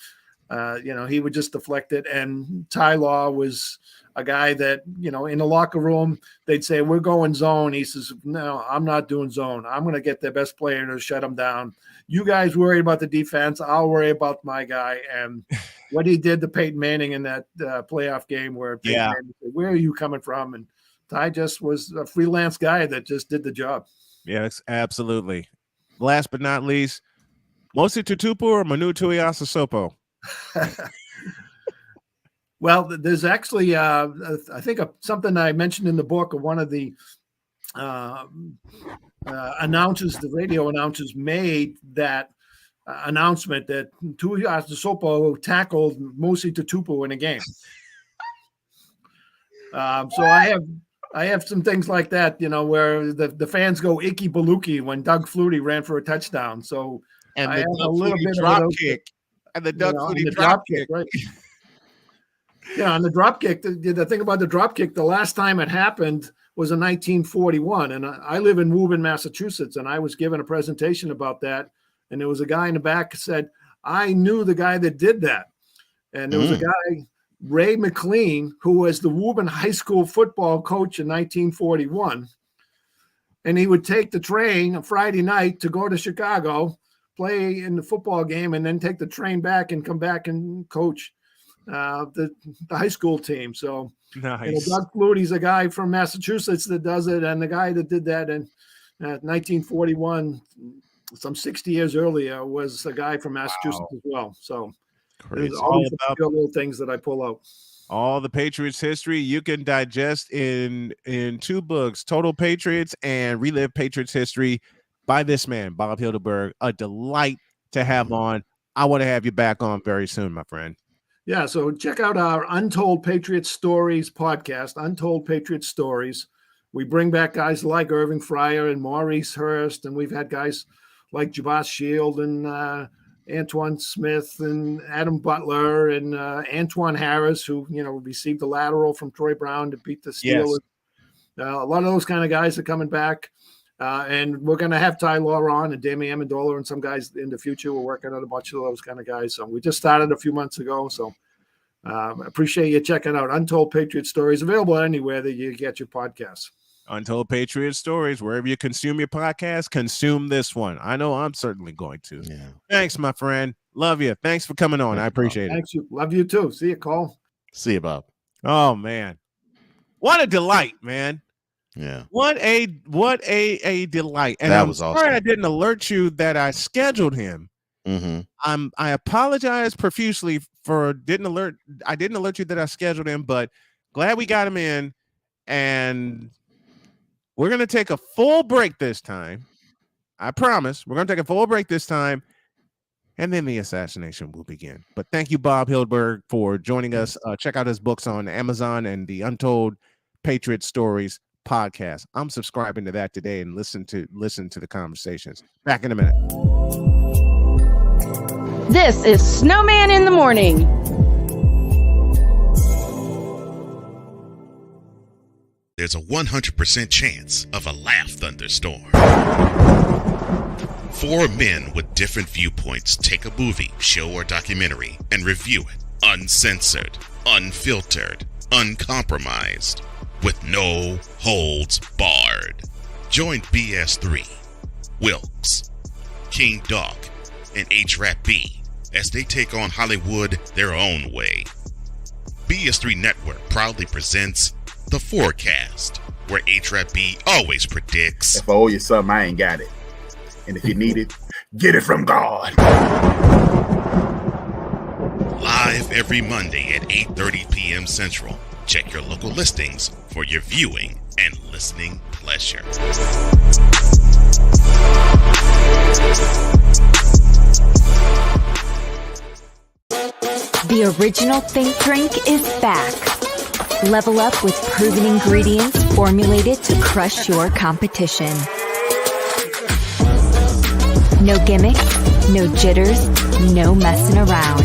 he would just deflect it. And Ty Law was a guy that, in the locker room, they'd say, we're going zone. He says, no, I'm not doing zone. I'm going to get their best player to shut him down. You guys worry about the defense. I'll worry about my guy. And what he did to Peyton Manning in that playoff game where Peyton Manning said, where are you coming from? And Ty just was a freelance guy that just did the job. Yes, absolutely. Last but not least, Mosi Tutupu or Manu Tuiasosopo? Well, there's actually, I think something I mentioned in the book of one of the announcers, the radio announcers made that announcement that Tuiasosopo tackled Mosi Tutupu in a game. So I have some things like that, where the fans go Icky Baluki when Doug Flutie ran for a touchdown. So and I the have Doug a little Flutie bit drop of kick. And the Doug Flutie the drop kick. right? On the drop kick, the thing about the drop kick, the last time it happened was in 1941. And I live in Woburn, Massachusetts, and I was given a presentation about that. And there was a guy in the back said, I knew the guy that did that. And there was a guy, Ray McLean, who was the Woburn High School football coach in 1941. And he would take the train on Friday night to go to Chicago, play in the football game, and then take the train back and come back and coach the high school team. So nice. Doug Flutie's a guy from Massachusetts that does it, and the guy that did that in 1941, some 60 years earlier, was a guy from Massachusetts as well. So there's all about little things that I pull out. All the Patriots history you can digest in 2 books, Total Patriots and Relive Patriots History, by this man, Bob Hildeberg. A delight to have on. I want to have you back on very soon, my friend. Yeah, so check out our Untold Patriots Stories podcast, Untold Patriots Stories. We bring back guys like Irving Fryer and Maurice Hurst, and we've had guys like Jabaz Shield and Antoine Smith and Adam Butler and Antoine Harris, who, received the lateral from Troy Brown to beat the Steelers. Yes. A lot of those kind of guys are coming back. And we're going to have Ty Law on and Damian Amendola and some guys in the future. We're working on a bunch of those kind of guys. So we just started a few months ago. So appreciate you checking out Untold Patriot Stories, available anywhere that you get your podcasts. Untold Patriot Stories, wherever you consume your podcast, consume this one. I know I'm certainly going to. Yeah. Thanks, my friend. Love you. Thanks for coming on. I appreciate it. Thanks. Love you too. See you, Cole. See you, Bob. Oh, man. What a delight, man. Yeah. What a delight. And that was awesome. Sorry I didn't alert you that I scheduled him. I apologize profusely for I didn't alert you that I scheduled him, but glad we got him in. And we're going to take a full break this time. I promise. We're going to take a full break this time. And then the assassination will begin. But thank you, Bob Hildeberg, for joining us. Check out his books on Amazon and the Untold Patriot Stories podcast. I'm subscribing to that today and listen to the conversations. Back in a minute. This is Snowman in the Morning. There's a 100% chance of a laugh thunderstorm. 4 men with different viewpoints take a movie, show, or documentary and review it uncensored, unfiltered, uncompromised, with no holds barred. Join BS3, Wilkes, King Dog, and H-Rap B as they take on Hollywood their own way. BS3 Network proudly presents The Forecast, where H-Rap B always predicts, if I owe you something, I ain't got it. And if you need it, get it from God. live every Monday at 8:30 p.m. Central. Check your local listings for your viewing and listening pleasure. The original Think Drink is back. Level up with proven ingredients formulated to crush your competition. No gimmicks, no jitters, no messing around.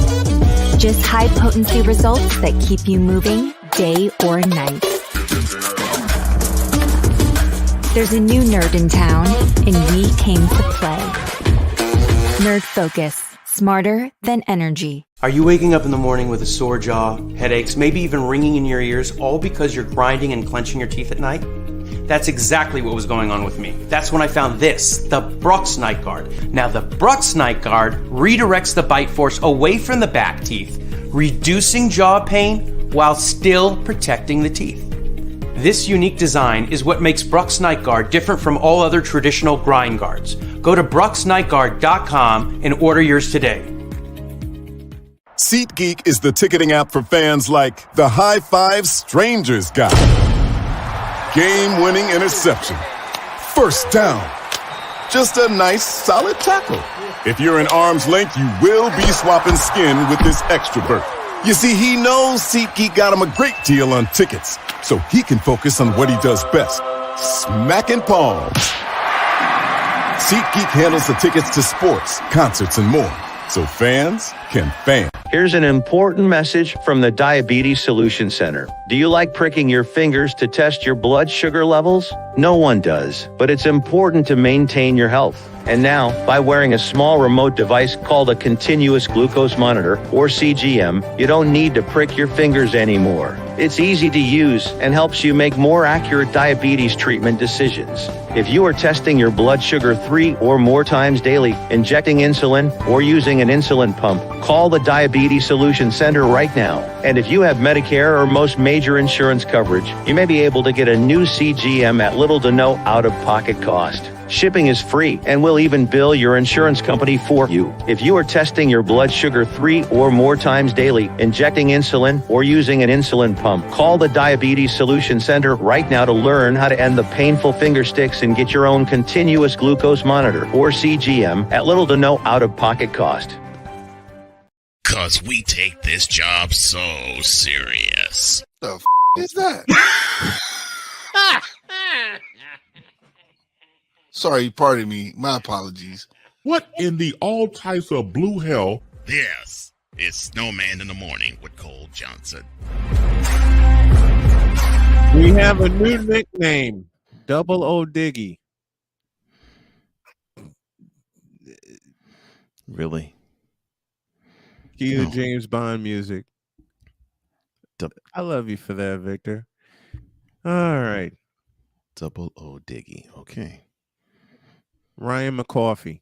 Just high potency results that keep you moving day or night. There's a new nerd in town, and we came to play. Nerd Focus. Smarter than energy. Are you waking up in the morning with a sore jaw, headaches, maybe even ringing in your ears, all because you're grinding and clenching your teeth at night? That's exactly what was going on with me. That's when I found this, the Brux Night Guard. Now, the Brux Night Guard redirects the bite force away from the back teeth, reducing jaw pain while still protecting the teeth. This unique design is what makes Brux Night Guard different from all other traditional grind guards. Go to BruxNightGuard.com and order yours today. SeatGeek is the ticketing app for fans like the High Five Strangers guy. Game-winning interception. First down. Just a nice, solid tackle. If you're in arm's length, you will be swapping skin with this extrovert. You see, he knows SeatGeek got him a great deal on tickets, so he can focus on what he does best, smacking palms. SeatGeek handles the tickets to sports, concerts, and more, so fans can fan. Here's an important message from the Diabetes Solution Center. Do you like pricking your fingers to test your blood sugar levels? No one does, but it's important to maintain your health. And now, by wearing a small remote device called a continuous glucose monitor, or CGM, you don't need to prick your fingers anymore. It's easy to use and helps you make more accurate diabetes treatment decisions. If you are testing your blood sugar 3 or more times daily, injecting insulin, or using an insulin pump, call the Diabetes Solution Center right now. And if you have Medicare or most major insurance coverage, you may be able to get a new CGM at little to no out-of-pocket cost. Shipping is free, and we'll even bill your insurance company for you. If you are testing your blood sugar 3 or more times daily, injecting insulin, or using an insulin pump, call the Diabetes Solution Center right now to learn how to end the painful finger sticks and get your own continuous glucose monitor, or CGM, at little to no out-of-pocket cost. 'Cause we take this job so serious. The f*** is that? Sorry, pardon me. My apologies. What in the all types of blue hell? This is Snowman in the Morning with Cole Johnson. We have a new nickname, Double O Diggy. Really? Cue James Bond music. I love you for that, Victor. All right. Double O Diggy. Okay. Ryan McCoffey.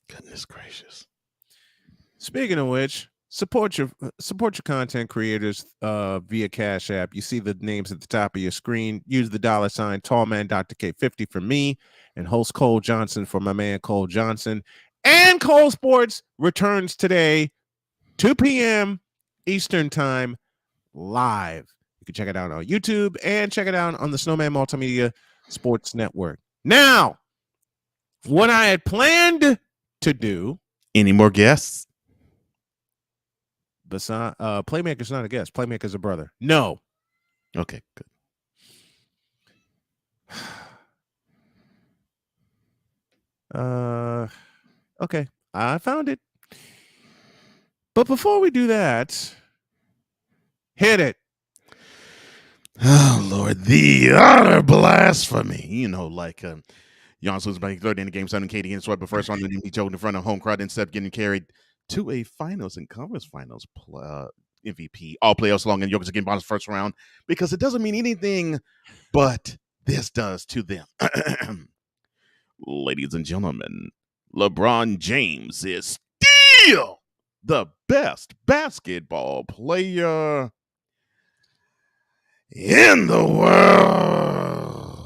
Goodness gracious. Speaking of which, support your content creators via Cash App. You see the names at the top of your screen. Use the $ Tallman Dr. K50 for me, and host Cole Johnson for my man Cole Johnson. And Cole Sports returns today, 2 p.m. Eastern Time, live. You can check it out on YouTube and check it out on the Snowman Multimedia Sports Network. Now, what I had planned to do. Any more guests? Besides, Playmaker's not a guest. Playmaker's a brother. No. Okay, good. Okay, I found it. But before we do that, hit it. Oh Lord, the utter blasphemy. You know, like Giannis loses by 30 in the game, 7 KD against swept the first round, and he choked in front of home crowd instead of getting carried to a finals and conference finals MVP. All playoffs long and Jokic again bounced first round because it doesn't mean anything, but this does to them. Ladies and gentlemen, LeBron James is still the best basketball player in the world.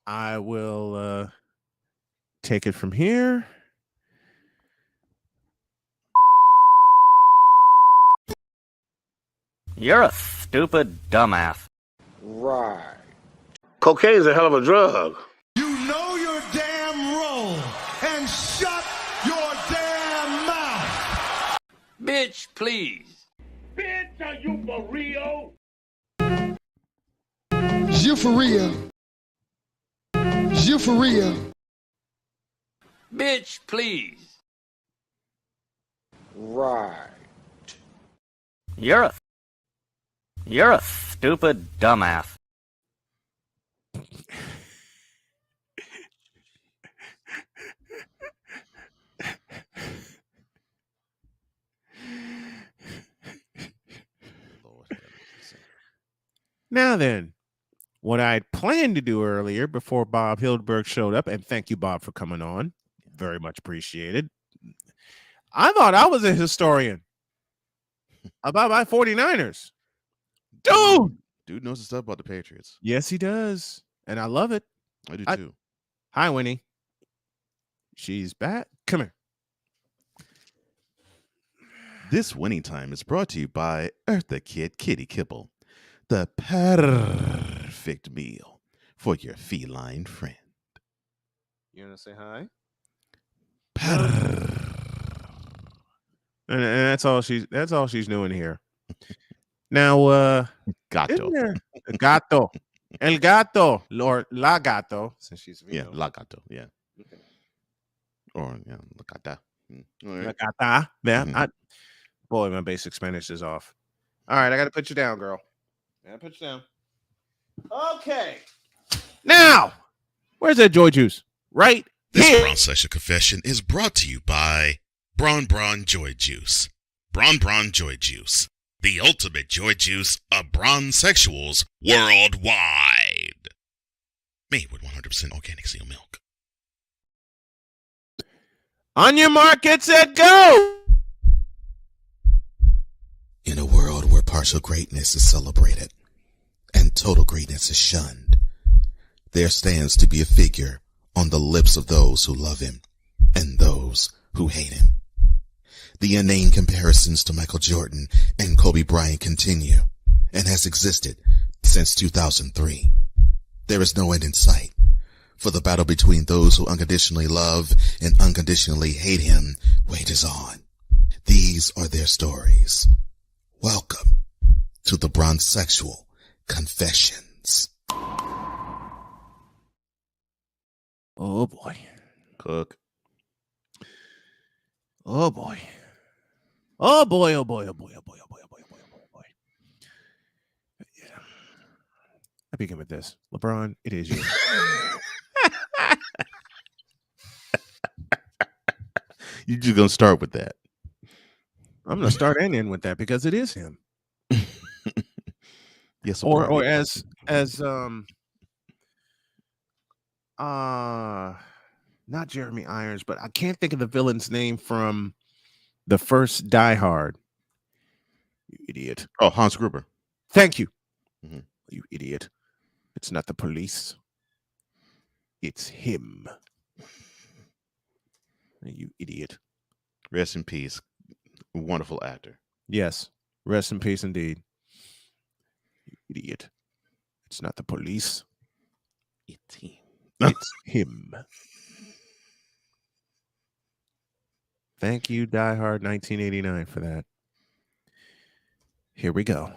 I will take it from here. You're a stupid dumbass. Right. Cocaine's a hell of a drug. You know your damn role and shut your damn mouth. Bitch, please. Bitch, are you for real? You for real. You for real. Bitch, please. Right. You're a stupid dumbass. Now then, what I had planned to do earlier before Bob Hildberg showed up, and thank you, Bob, for coming on. Very much appreciated. I thought I was a historian about my 49ers. Dude knows his stuff about the Patriots. Yes, he does. And I love it. I do too. Hi, Winnie. She's back. Come here. This winning time is brought to you by Eartha Kid Kitty Kibble, the perfect meal for your feline friend. You want to say hi? And that's all she's doing here. Now, gato, gato, el gato, or la gato, since she's la gato, yeah, okay. Or la gata, la gata. Yeah, boy, my basic Spanish is off. All right, I got to put you down, girl. I got to put you down. Okay. Now, where's that joy juice? Right This here. Braun Session Confession is brought to you by Braun Joy Juice. Braun Joy Juice, the ultimate joy juice of bronzesexuals worldwide. Made with 100% organic seal milk. On your mark, get set, go! In a world where partial greatness is celebrated and total greatness is shunned, there stands to be a figure on the lips of those who love him and those who hate him. The inane comparisons to Michael Jordan and Kobe Bryant continue and has existed since 2003. There is no end in sight, for the battle between those who unconditionally love and unconditionally hate him wages on. These are their stories. Welcome to the Bronzesexual Confessions. Oh boy. Cook. Oh boy. Oh boy, oh boy, oh boy, oh boy, oh boy, oh boy, oh boy, oh boy, oh boy. Yeah. I begin with this. LeBron, it is you. You're just gonna start with that. I'm gonna start and end with that because it is him. Yes, or as not Jeremy Irons, but I can't think of the villain's name from the first Die Hard. You idiot. Oh, Hans Gruber. Thank you. Mm-hmm. You idiot. It's not the police. It's him. You idiot. Rest in peace. Wonderful actor. Yes. Rest in peace indeed. You idiot. It's not the police. It's him. It's him. Thank you, Die Hard 1989, for that. Here we go.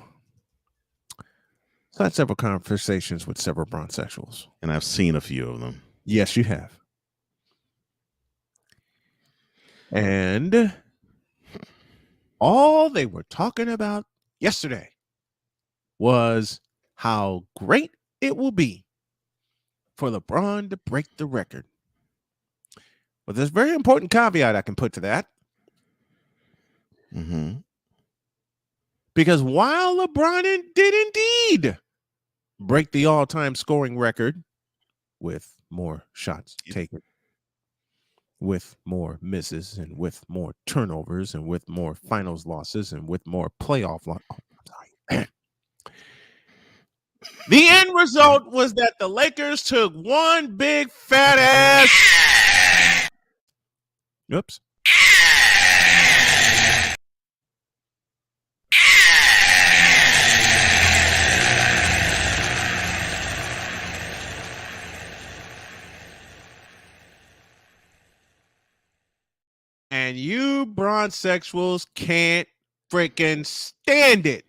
So I had several conversations with several bronsexuals. And I've seen a few of them. Yes, you have. And all they were talking about yesterday was how great it will be for LeBron to break the record. But there's a very important caveat I can put to that. Mm-hmm. Because while LeBron did indeed break the all-time scoring record with more shots taken, with more misses, and with more turnovers, and with more finals losses, and with more playoff losses. Oh, I'm sorry. The end result was that the Lakers took one big fat ass. Oops. And you bronsexuals can't freaking stand it.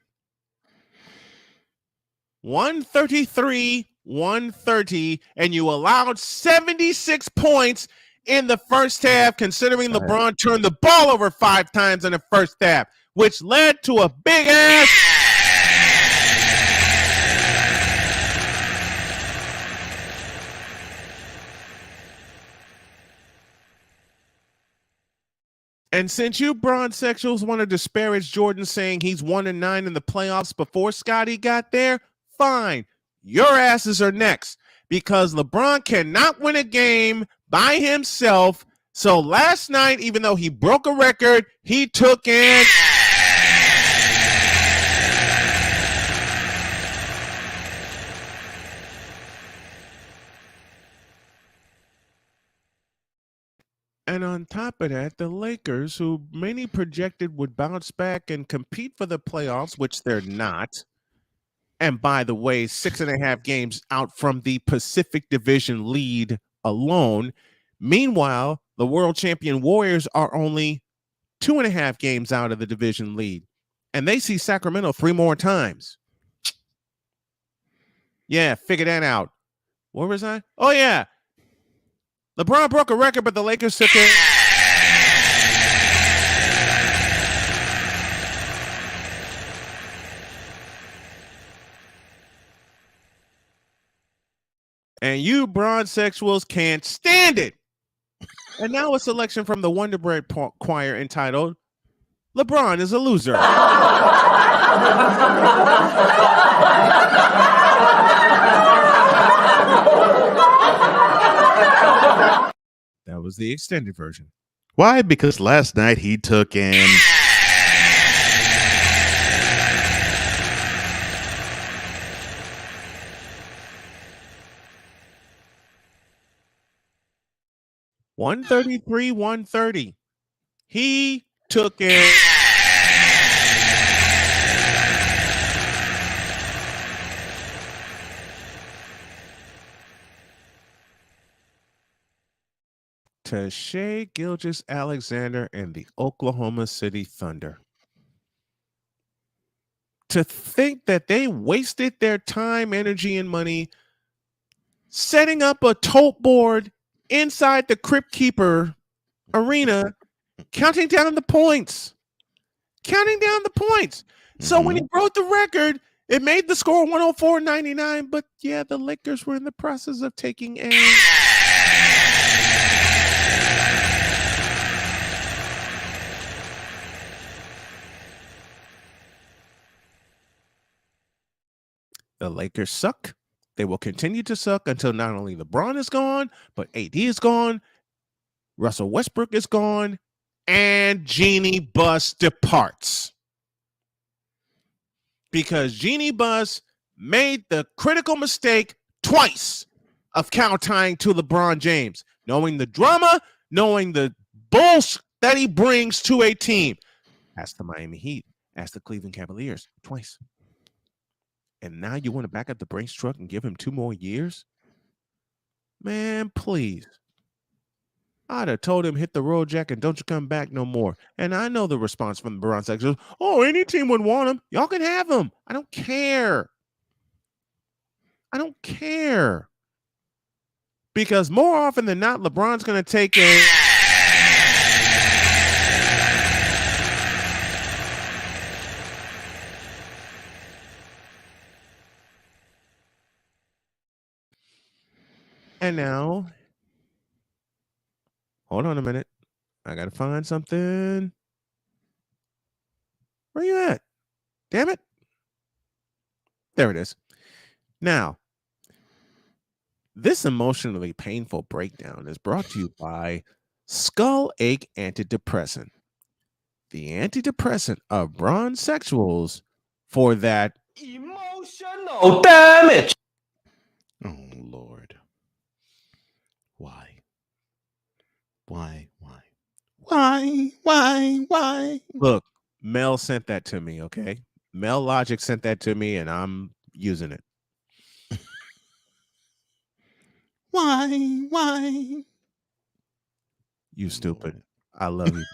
133-130, and you allowed 76 points in the first half, considering LeBron turned the ball over 5 times in the first half, which led to a big ass. And since you bronsexuals want to disparage Jordan saying he's 1-9 in the playoffs before Scotty got there, fine. Your asses are next, because LeBron cannot win a game by himself. So last night, even though he broke a record, he took in. And on top of that, the Lakers, who many projected would bounce back and compete for the playoffs, which they're not. And by the way, 6.5 games out from the Pacific Division lead alone. Meanwhile, the world champion Warriors are only 2.5 games out of the division lead. And they see Sacramento 3 more times. Yeah, figure that out. Where was I? Oh, yeah. LeBron broke a record, but the Lakers took it. And you bronsexuals can't stand it. And now a selection from the Wonder Bread Choir entitled, LeBron is a Loser. That was the extended version. Why? Because last night he took in. $133-130. He took in. To Shai Gilgeous-Alexander and the Oklahoma City Thunder. To think that they wasted their time, energy, and money setting up a tote board inside the Crypt Keeper arena, counting down the points. So when he broke the record, it made the score 104-99. But yeah, the Lakers were in the process of taking a. The Lakers suck. They will continue to suck until not only LeBron is gone, but AD is gone, Russell Westbrook is gone, and Jeannie Buss departs. Because Jeannie Buss made the critical mistake twice of cow-tying to LeBron James, knowing the drama, knowing the bullshit that he brings to a team. Ask the Miami Heat, ask the Cleveland Cavaliers, twice. And now you want to back up the Brinks truck and give him 2 more years? Man, please. I'd have told him hit the road, Jack, and don't you come back no more. And I know the response from the Bronsexuals. Oh, any team would want him. Y'all can have him. I don't care. I don't care. Because more often than not, LeBron's going to take a and now, hold on a minute. I got to find something. Where you at? Damn it. There it is. Now, this emotionally painful breakdown is brought to you by Skull Ache Antidepressant, the antidepressant of bronze sexuals for that emotional damage. Oh, Lord. Why? Why? Look, Mel sent that to me, okay? Mel Logic sent that to me, and I'm using it. Why? You stupid. I love you.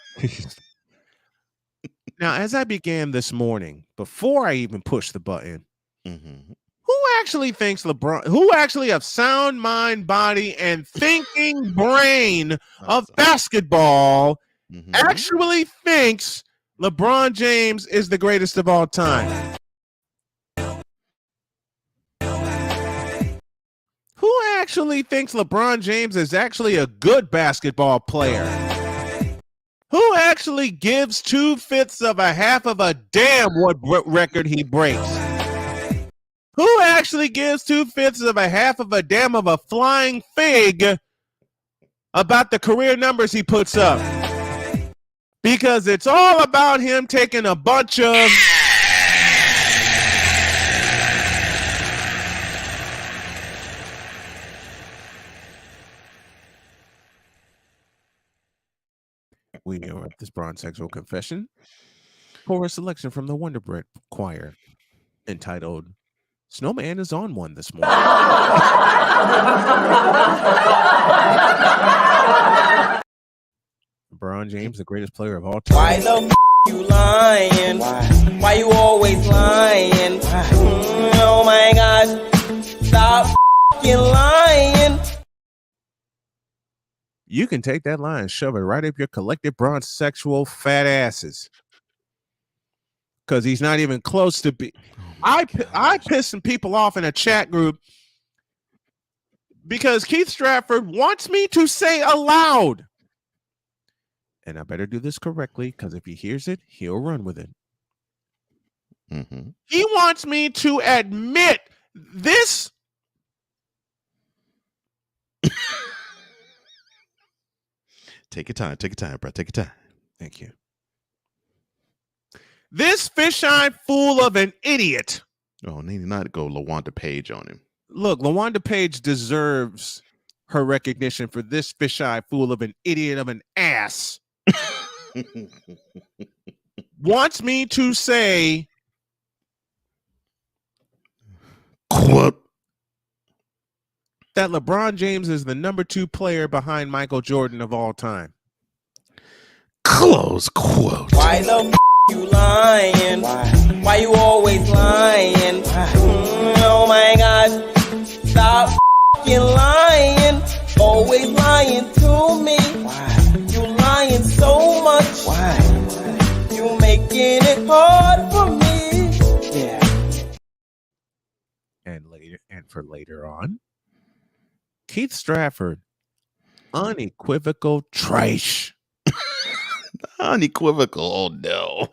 Now, as I began this morning, before I even pushed the button, who actually thinks LeBron, who actually of sound mind, body, and thinking brain of basketball actually thinks LeBron James is the greatest of all time? Who actually thinks LeBron James is actually a good basketball player? Who actually gives 2/5 of a half of a damn what record he breaks? Who actually gives 2/5 of a half of a damn of a flying fig about the career numbers he puts up? Because it's all about him taking a bunch of we are at this bronze sexual confession for a selection from the Wonder Bread Choir entitled Snowman is on one this morning. LeBron James, the greatest player of all time. Why the you lying? Why you always lying? Oh my gosh, stop lying. You can take that line and shove it right up your collective bronze sexual fat asses. Because he's not even close to be. I piss some people off in a chat group because Keith Stratford wants me to say aloud. And I better do this correctly because if he hears it, he'll run with it. He wants me to admit this. Take your time, bro. Take your time. Thank you. This fisheye fool of an idiot. Oh, need not go LaWanda Page on him. Look, LaWanda Page deserves her recognition for this fisheye fool of an idiot of an ass. Wants me to say quote that LeBron James is the number 2 player behind Michael Jordan of all time. Close quote. Why the you lying? Why you always lying? Oh my gosh, stop lying. Always lying to me. You lying so much. You making it hard for me. Yeah. And for later on, Keith Stratford, unequivocal trash. Unequivocal, oh no.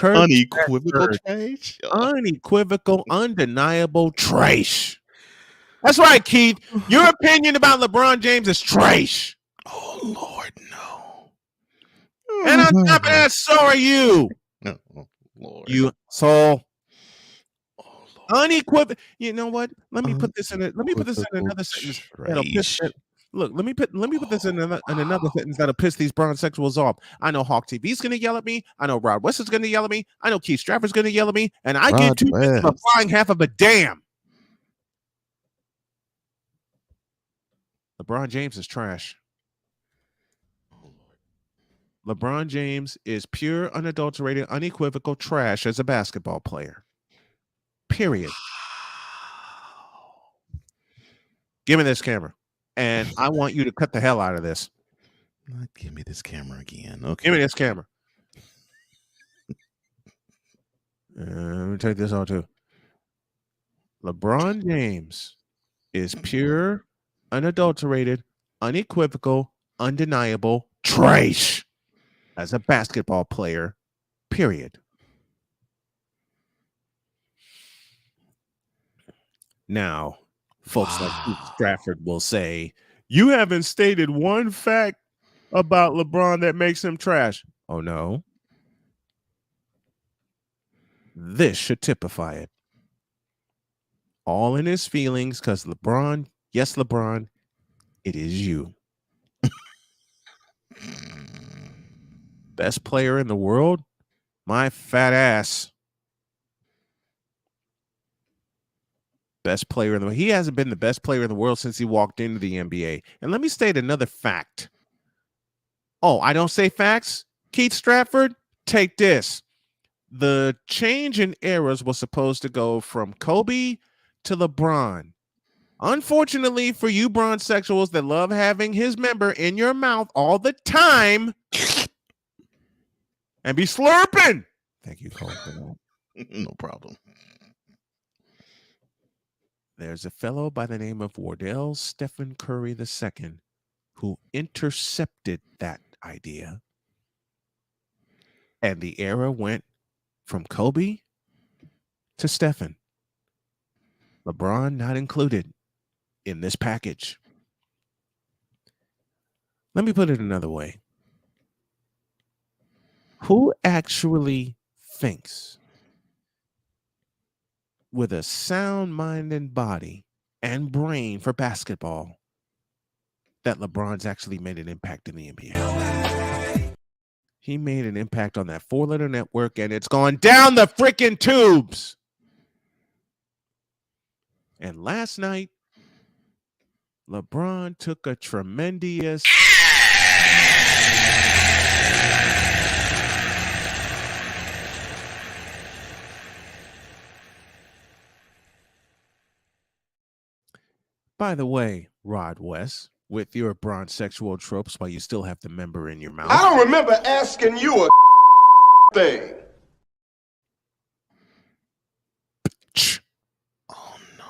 Unequivocal trash. Unequivocal, undeniable trash. That's right, Keith. Your opinion about LeBron James is trash. Oh Lord, no. And on top of that, so are you. No, oh, Lord. You soul. Unequivocal. You know what? Let me put this in. Let me put this in another sentence. That'll piss it. Look, let me put this in another sentence that'll piss these bronze sexuals off. I know Hawk TV's gonna yell at me. I know Rod West is gonna yell at me. I know Keith Stratford's gonna yell at me, and I give 2 bits of a flying half of a damn. LeBron James is trash. LeBron James is pure, unadulterated, unequivocal trash as a basketball player. Period. Give me this camera. And I want you to cut the hell out of this. Give me this camera again. Okay. Give me this camera. Let me take this out too. LeBron James is pure, unadulterated, unequivocal, undeniable trash as a basketball player, period. Now, folks like Keith Stratford will say, you haven't stated one fact about LeBron that makes him trash. Oh, no. This should typify it. All in his feelings, because LeBron, yes, LeBron, it is you. Best player in the world? My fat ass. Best player in the world. He hasn't been the best player in the world since he walked into the NBA. And let me state another fact. Oh, I don't say facts? Keith Stratford, take this. The change in eras was supposed to go from Kobe to LeBron. Unfortunately for you bronze sexuals that love having his member in your mouth all the time and be slurping. Thank you, Cole, for that. No problem. There's a fellow by the name of Wardell Stephen Curry II who intercepted that idea. And the era went from Kobe to Stephen. LeBron not included in this package. Let me put it another way. Who actually thinks with a sound mind and body and brain for basketball that LeBron's actually made an impact in the NBA? He made an impact on that 4-letter network, and it's gone down the freaking tubes. And last night, LeBron took a tremendous By the way, Rod West, with your bronze sexual tropes while you still have the member in your mouth. I don't remember asking you a thing. Oh no.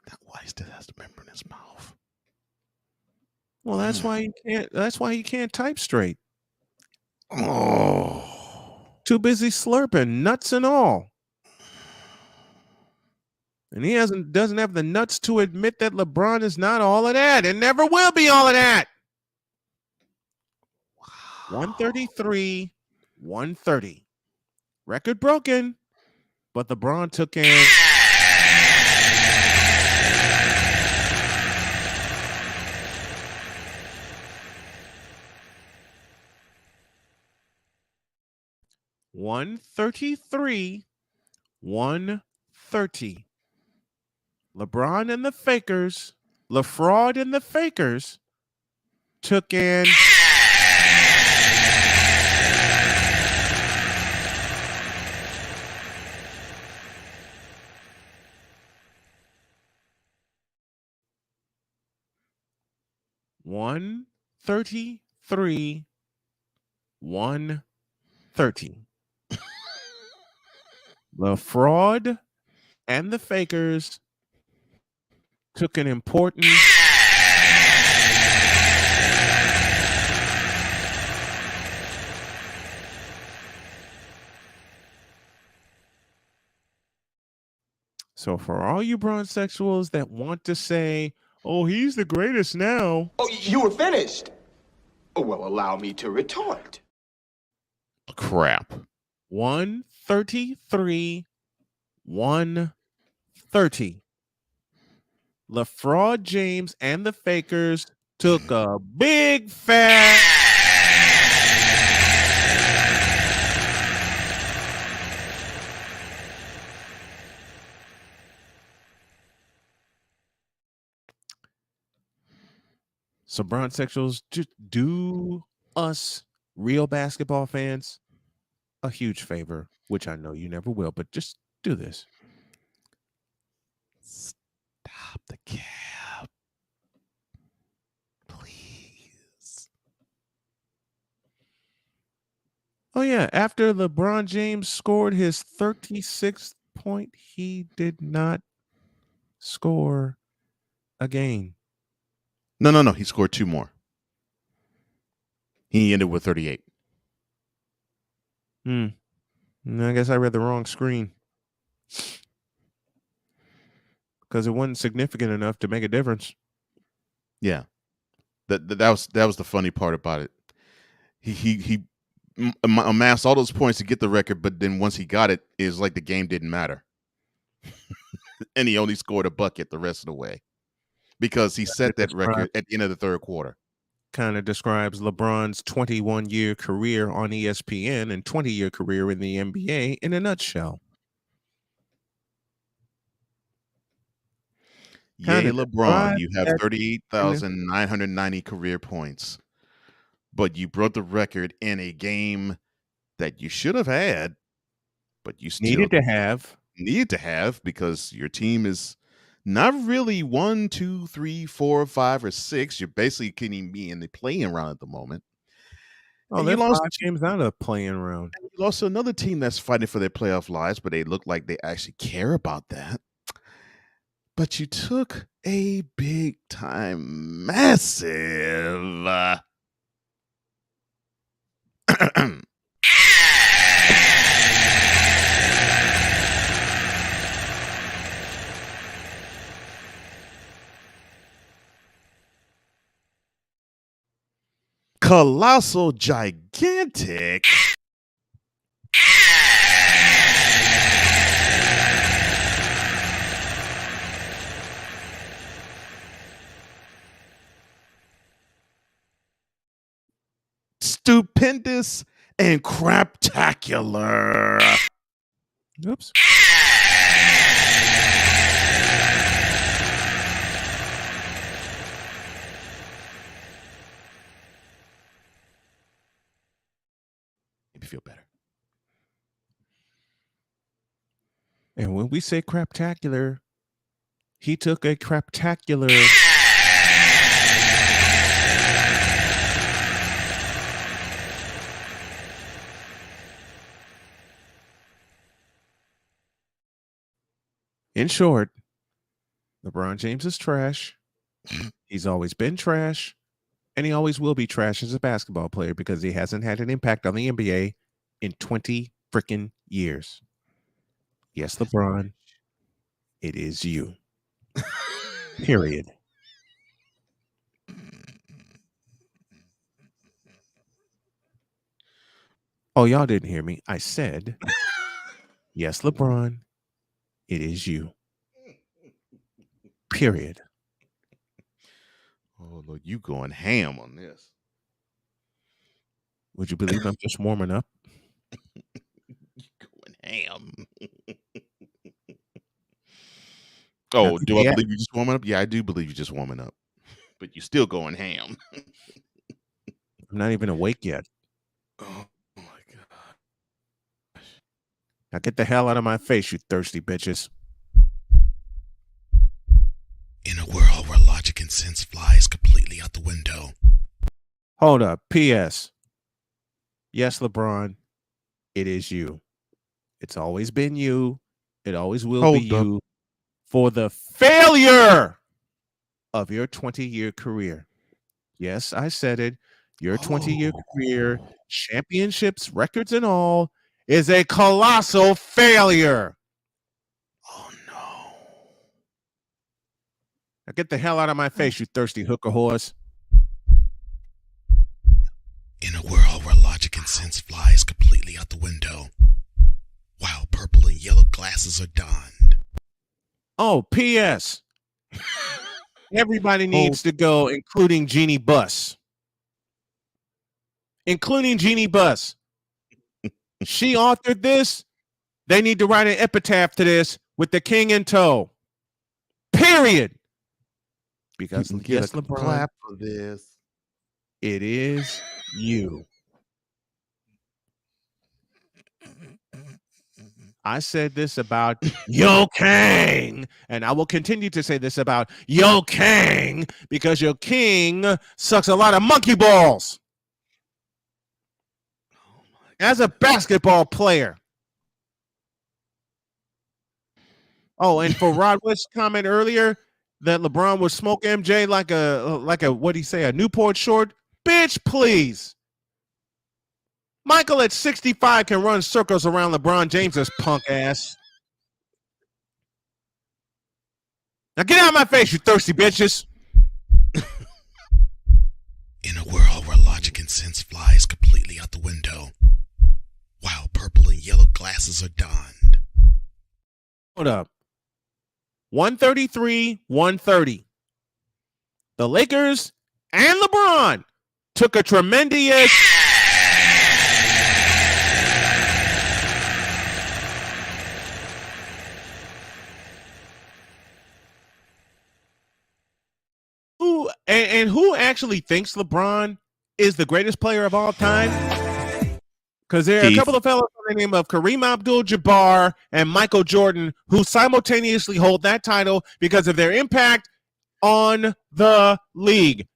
That why he still has the member in his mouth. Well, that's why he can't type straight. Oh. Too busy slurping, nuts and all. And he doesn't have the nuts to admit that LeBron is not all of that and never will be all of that. 133, 130. Record broken, but LeBron took in. $133, $130. LeBron and the Fakers, LaFraud and the Fakers took in $133, $130. LaFraud and the Fakers took an important So for all you bronze sexuals that want to say, oh, he's the greatest now. Oh, you were finished. Oh, well, allow me to retort. Crap. 133, 130. LaFraud James and the Fakers took a big fat So bronze sexuals, just do us real basketball fans a huge favor, which I know you never will, but just do this. Stop Stop the cap. Please. Oh yeah, after LeBron James scored his 36th point, he did not score again. No. He scored 2 more. He ended with 38. I guess I read the wrong screen. Because it wasn't significant enough to make a difference. Yeah. That was the funny part about it. He amassed all those points to get the record, but then once he got it, it was like the game didn't matter. And he only scored a bucket the rest of the way because he set that record at the end of the third quarter. Kind of describes LeBron's 21-year career on ESPN and 20-year career in the NBA in a nutshell. Yay, LeBron, you have 38,990 career points. But you broke the record in a game that you should have had, but you still needed to have because your team is not really 1, 2, 3, 4, 5, or 6. You're basically couldn't be in the playing round at the moment. Oh, And they're you lost 5 games out of playing round. You lost to another team that's fighting for their playoff lives, but they look like they actually care about that. But you took a big time, massive colossal, gigantic stupendous and craptacular. Oops. Maybe feel better. And when we say craptacular, he took a craptacular in short, LeBron James is trash. He's always been trash. And he always will be trash as a basketball player because he hasn't had an impact on the NBA in 20 freaking years. Yes, LeBron, it is you. Period. Oh, y'all didn't hear me. I said, yes, LeBron, it is you. Period. Oh, look, you going ham on this. Would you believe I'm just warming up? Going ham. Oh, do I believe you just warming up? Yeah, I do believe you just warming up. But you still going ham. I'm not even awake yet. Oh my God. Now get the hell out of my face, you thirsty bitches. In a world where logic and sense flies completely out the window. Hold up. P.S. Yes, LeBron, it is you. It's always been you. It always will be you for the failure of your 20-year career. Yes, I said it. Your 20-year career, championships, records, and all, is a colossal failure. Oh, no. Now get the hell out of my face, you thirsty hooker horse. In a world where logic and sense flies completely out the window, while purple and yellow glasses are donned. Oh, P.S. Everybody needs to go, including Jeannie Buss. Including Jeannie Buss. She authored this. They need to write an epitaph to this with the king in tow. Period. Because yes, LeBron, clap for this. It is you. I said this about Yo Kang, and I will continue to say this about Yo Kang because your king sucks a lot of monkey balls. As a basketball player. Oh, and for Rod West's comment earlier that LeBron would smoke MJ like a what'd he say, a Newport short? Bitch, please. Michael at 65 can run circles around LeBron James's punk ass. Now get out of my face, you thirsty bitches. In a world where logic and sense flies completely out the window, while purple and yellow glasses are donned. Hold up. 133-130. The Lakers and LeBron took a tremendous who actually thinks LeBron is the greatest player of all time? Because there are a couple of fellows by the name of Kareem Abdul-Jabbar and Michael Jordan who simultaneously hold that title because of their impact on the league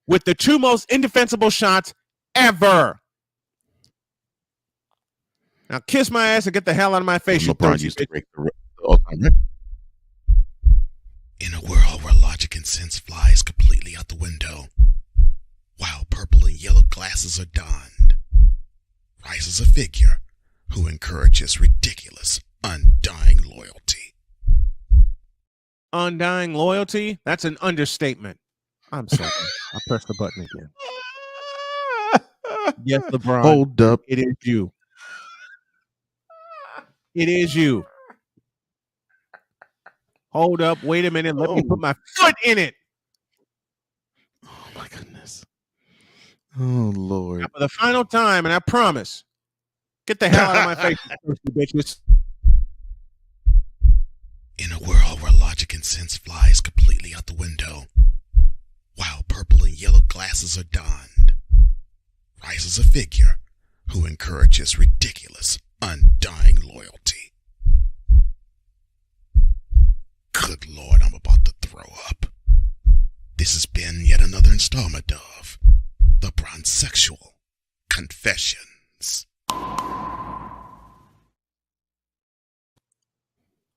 with the two most indefensible shots ever. Now kiss my ass and get the hell out of my face. LeBron used to break the all-time record. In a world where logic and sense flies completely out the window, while purple and yellow glasses are donned, rises a figure who encourages ridiculous, undying loyalty. Undying loyalty? That's an understatement. I'm sorry. I pressed the button again. Yes, LeBron. Hold up. It is you. It is you. Hold up. Wait a minute. Let me put my foot in it. Oh, my goodness. Oh, Lord. Now, for the final time, and I promise, get the hell out of my face, you bitches. In a world where logic and sense flies completely out the window, while purple and yellow glasses are donned, rises a figure who encourages ridiculous, undying loyalty. Good Lord, I'm about to throw up. This has been yet another installment of The Bronsexual Confessions.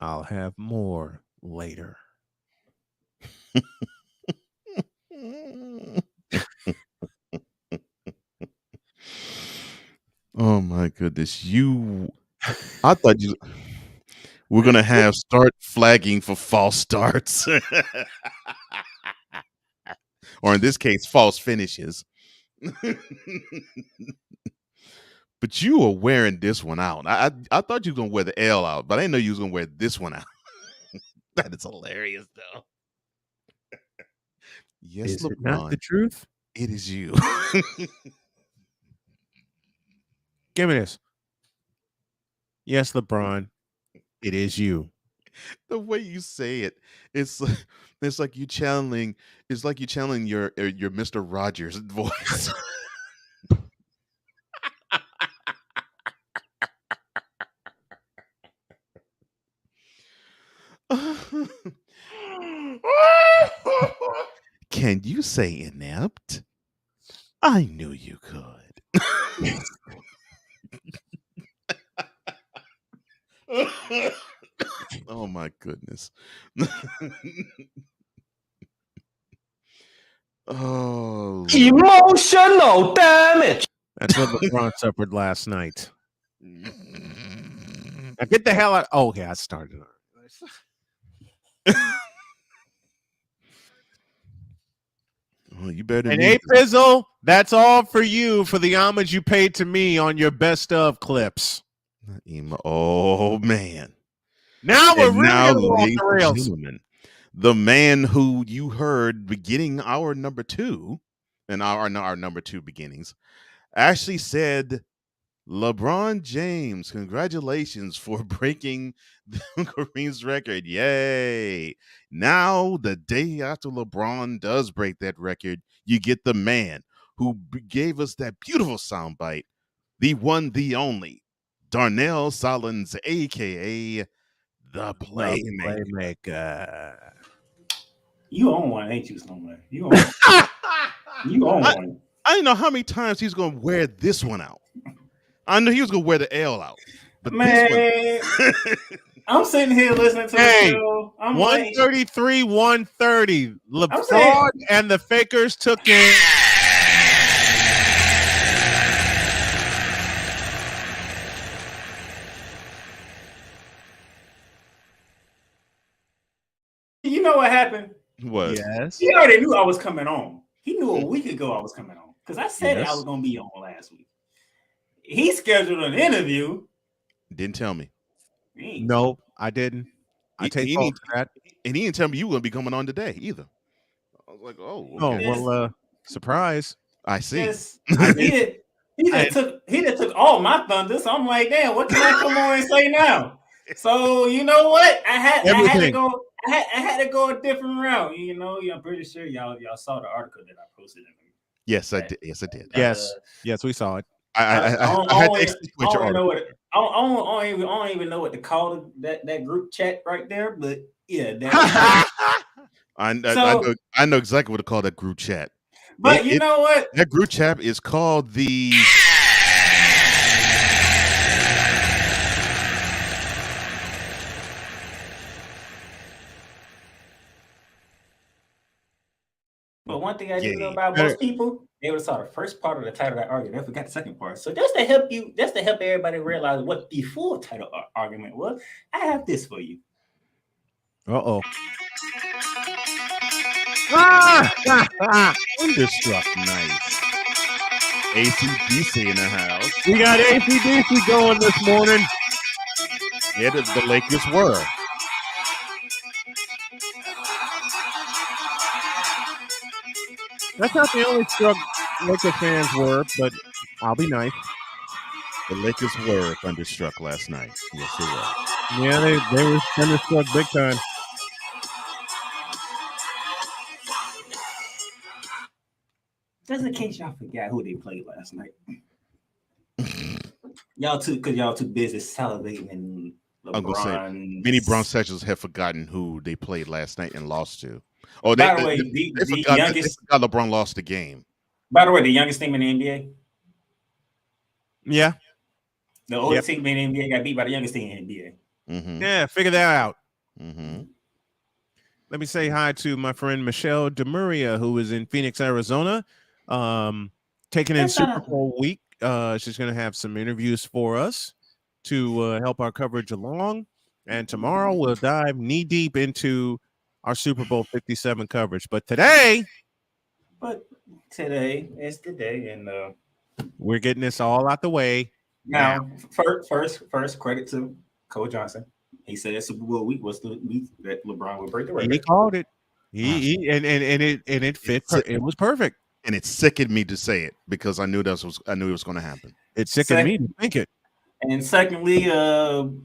I'll have more later. Oh my goodness. I thought we're going to have start flagging for false starts. Or in this case, false finishes. But you were wearing this one out. I thought you were going to wear the L out, but I didn't know you was going to wear this one out. That is hilarious, though. Yes, is LeBron. It not the truth? It is you. Give me this. Yes, LeBron. It is you. The way you say it, it's like you channeling. It's like you channeling your Mr. Rogers voice. Can you say inept? I knew you could. Oh my goodness. Oh, emotional damage. That's what LeBron suffered last night. Now get the hell out. Oh, yeah, I started. Well, you better. And hey, Pizzle, that's all for you for the homage you paid to me on your best of clips. Oh man! Now we're really now, off ladies the rails. and gentlemen, the man who you heard beginning our number two, and our number two beginnings, actually said, LeBron James, congratulations for breaking Kareem's record. Yay. Now, the day after LeBron does break that record, you get the man who gave us that beautiful soundbite, the one, the only, Darnell Sollins, aka the Playmaker. Playmaker. You own one, ain't you, Snowman? You own one. You own one. I didn't know how many times he's going to wear this one out. I knew he was going to wear the L out. But Man, this one... I'm sitting here listening to the show. I'm 133, 130. LeBron and the Fakers took it. You know what happened? What? Yes. He already knew I was coming on. He knew a week ago I was coming on because I said I was going to be on last week. He scheduled an interview. Didn't tell me. No, I didn't. I take fault for that. And he didn't tell me you were going to be coming on today either. I was like, oh, okay. Oh, well, surprise. I see. He done took all my thunder. So I'm like, damn, what can I come on and say now? So you know what? I had to go a different route. You know, I'm pretty sure y'all saw the article that I posted. Yes, I did. Yes, I did. Yes, we saw it. I don't even know what to call that group chat right there, but yeah, I know exactly what to call that group chat. But you know what? That group chat is called the But one thing I do know about most people, they would have saw the first part of the title of that argument. They forgot the second part. So just to help everybody realize what the full title argument was, I have this for you. Uh-oh. Thunderstruck, nice. AC/DC in the house. We got AC/DC going this morning. Yeah, the Lakers were. That's not the only struck Lakers fans were, but I'll be nice. The Lakers were thunderstruck last night. Yes, they were. Yeah, they were thunderstruck big time. Just in case y'all forgot who they played last night. y'all too busy salivating and LeBron. I'm gonna say many Bron Sexuals have forgotten who they played last night and lost to. Oh, by the way, they forgot LeBron lost the game. By the way, the youngest team in the NBA. Yeah. The oldest team in the NBA got beat by the youngest team in the NBA. Mm-hmm. Yeah, figure that out. Mm-hmm. Let me say hi to my friend Michelle DeMuria, who is in Phoenix, Arizona, taking in Super Bowl week. She's going to have some interviews for us to help our coverage along. And tomorrow we'll dive knee deep into our Super Bowl 57 coverage. But today is the day, and we're getting this all out the way. Now, first credit to Cole Johnson. He said Super Bowl week was the week that LeBron would break the record. He called it. It fit. It was perfect. And it sickened me to say it because I knew it was going to happen. It sickened me to think it. And secondly,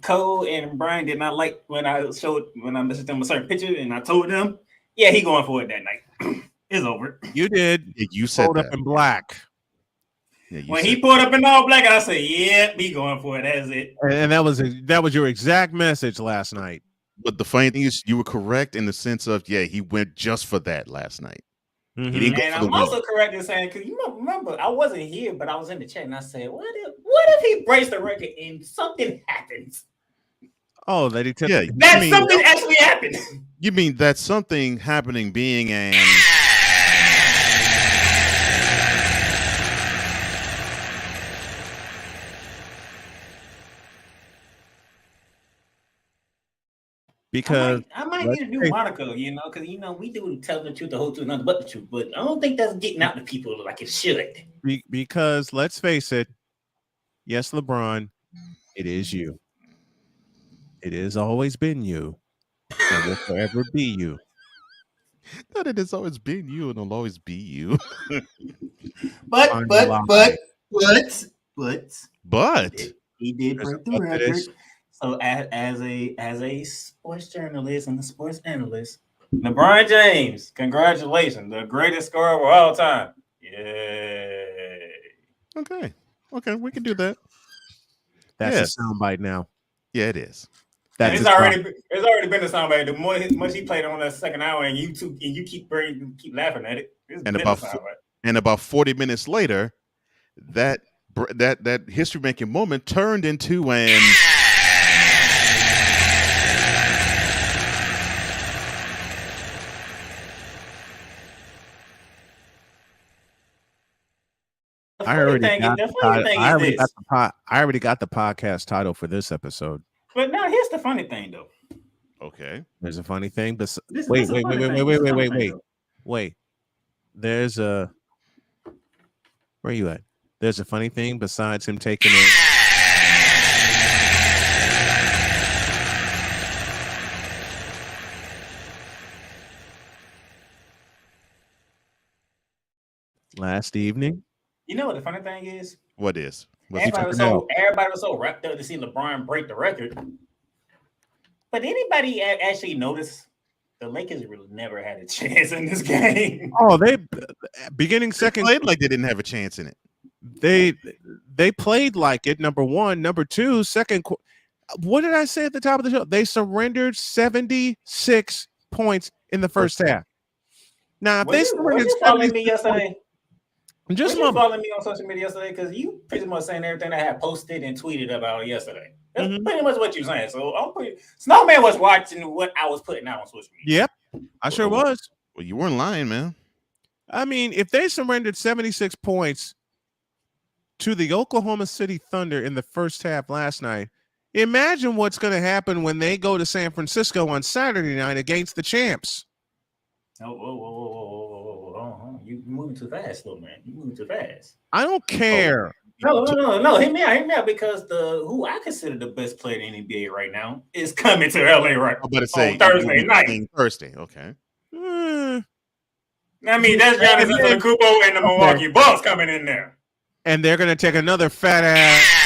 Cole and Brian did not like when I messaged them a certain picture, and I told them, yeah, he going for it that night. It's over. You did. Yeah, you said that. Up in black. Yeah, when he pulled up in all black, I said, "Yeah, be going for it." That's it. And that was your exact message last night. But the funny thing is, you were correct in the sense of he went just for that last night. Mm-hmm. He didn't go and for the I'm also correct in saying, because you remember, I wasn't here, but I was in the chat, and I said, "What if he breaks the record and something happens?" Oh, that he took. Yeah, something actually happened. You mean that something happening being an because I might need a new moniker, because we do tell the truth, the whole truth, nothing but the truth. But I don't think that's getting out to people like it should. Because let's face it, yes, LeBron, it is you. It has always been you, and will forever be you. That it has always been you, and will always be you. but he did break the record. So as a sports journalist and a sports analyst, LeBron James, congratulations, the greatest scorer of all time. Yay. Okay, we can do that. That's Yes. a soundbite now. Yeah, it is. And That's it's already been a soundbite. The more much he played on that second hour, and you keep laughing at it. It's And been a soundbite. about 40 minutes later, that history making moment turned into an I already got the podcast title for this episode. But now here's the funny thing, though. Okay. There's a funny thing. Wait. There's a where are you at? There's a funny thing besides him taking it. Last evening. You know what the funny thing is? What is? Everybody was so wrapped up to see LeBron break the record. But anybody actually notice the Lakers really never had a chance in this game? Oh, they beginning second played like they didn't have a chance in it. They played like it. Number one, number two, second. What did I say at the top of the show? They surrendered 76 points in the first half. Now, if they surrendered, following me yesterday. Just you following me on social media yesterday because you pretty much saying everything I had posted and tweeted about yesterday. That's pretty much what you're saying. So Snowman was watching what I was putting out on social media. Yep, I sure was. Well, you weren't lying, man. I mean, if they surrendered 76 points to the Oklahoma City Thunder in the first half last night, imagine what's going to happen when they go to San Francisco on Saturday night against the champs. Whoa. You moving too fast, little man. You moving too fast. I don't care. No. Hit me out because who I consider the best player in the NBA right now is coming to LA right I'm about to say Thursday night. Thursday, okay. I mean, that's Giannis Antetokounmpo and the Milwaukee Bucks coming in there. And they're going to take another fat ass.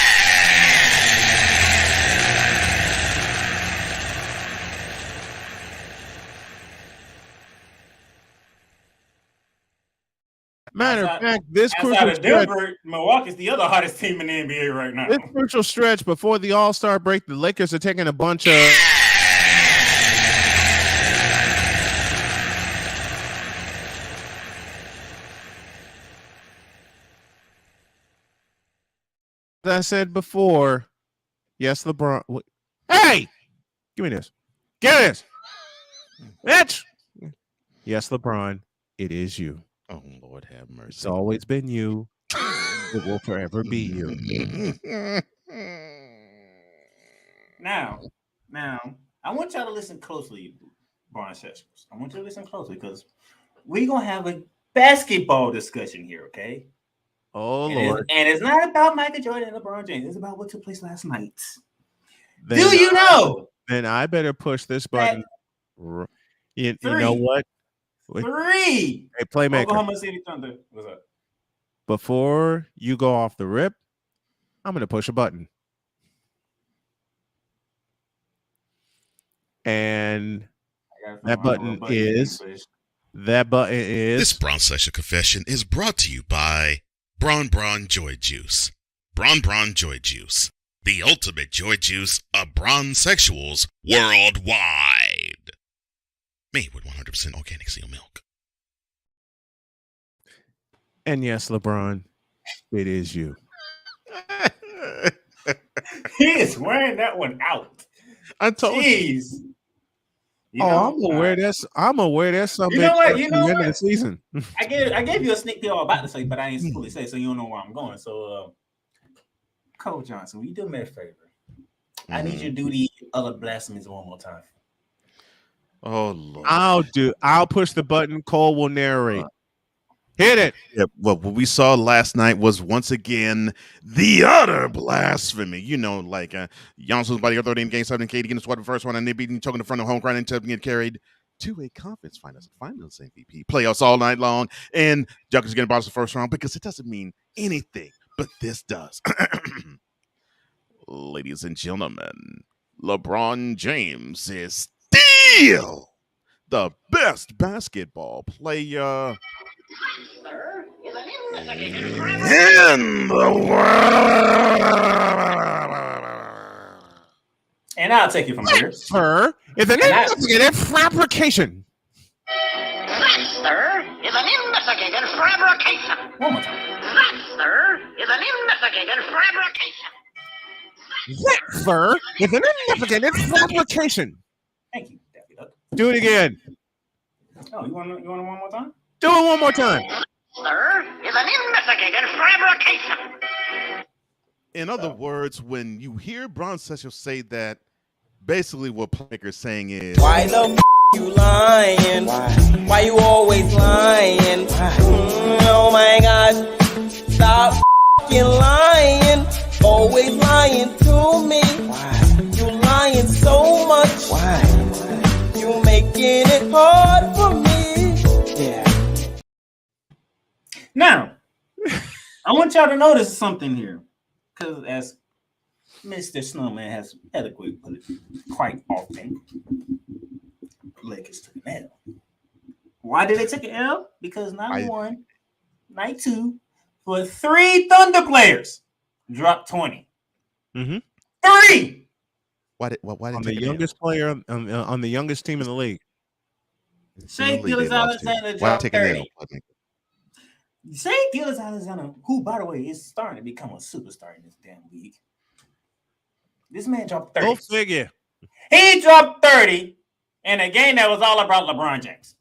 Matter of fact, this crucial stretch, Milwaukee's the other hottest team in the NBA right now. This crucial stretch before the All-Star break, the Lakers are taking a bunch of as I said before, yes, LeBron. Hey, give me this. Get this. Bitch. Yes, LeBron, it is you. Oh, Lord have mercy. It's always been you. It will forever be you. Now, I want y'all to listen closely, Brian Sessions. I want you to listen closely because we're going to have a basketball discussion here, okay? Oh, Lord. And it's not about Michael Jordan and LeBron James. It's about what took place last night. Do you know? Then I better push this button. You know what? 3. Hey, playmaker. Oklahoma City Thunder. What's up? Before you go off the rip, I'm going to push a button. And that button is. This Braun Session Confession is brought to you by Braun Joy Juice. Braun Joy Juice. The ultimate joy juice of bronzesexuals worldwide. Made with 100% organic seal milk. And yes, LeBron, it is you. He is wearing that one out. I told you. I'm aware that's something. You know what? End of the season. I gave you a sneak peek all about to say, but I ain't fully say, so you don't know where I'm going. So, Cole Johnson, will you do me a favor? I need you to do the other blasphemies one more time. Oh, Lord. I'll push the button. Cole will narrate. Hit it. Yeah, well, what we saw last night was once again the utter blasphemy. You know, like Giannis was by the other game, Game 7, KD getting swept the first one, and they beating choking in front of home crowd and get carried to a conference finals MVP playoffs all night long. And Jokic getting bounced the first round because it doesn't mean anything, but this does. Ladies and gentlemen, LeBron James is still the best basketball player in the world. I'll take you from here. Sir, is an investigative fabrication. That, sir, is an investigated fabrication. One more time. That, sir, is an investigated fabrication. That, sir, is an investigative fabrication. Thank you, Daffy Duck. Do it again. Oh, you want it one more time? Do it one more time. Sir, is an investigated fabrication. In other words, when you hear Bron Session say that, basically what Playmaker's saying is, Why the you lying? Why you always lying? Oh my God! Stop lying! Always lying to me. You lying so much. You making it hard for me. Yeah. Now, I want y'all to notice something here, because as Mr. Snowman has adequately put it quite often, Lakers took an L. Why did they take an L? Because night one, night two, for 3 Thunder players dropped 20. Mm-hmm. 3. Why did on the youngest player on the youngest team in the league? Shea Gilgeous-Alexander dropped 30. Shea Gilgeous-Alexander, who, by the way, is starting to become a superstar in this damn league. This man dropped 30. Go figure. He dropped 30 in a game that was all about LeBron James.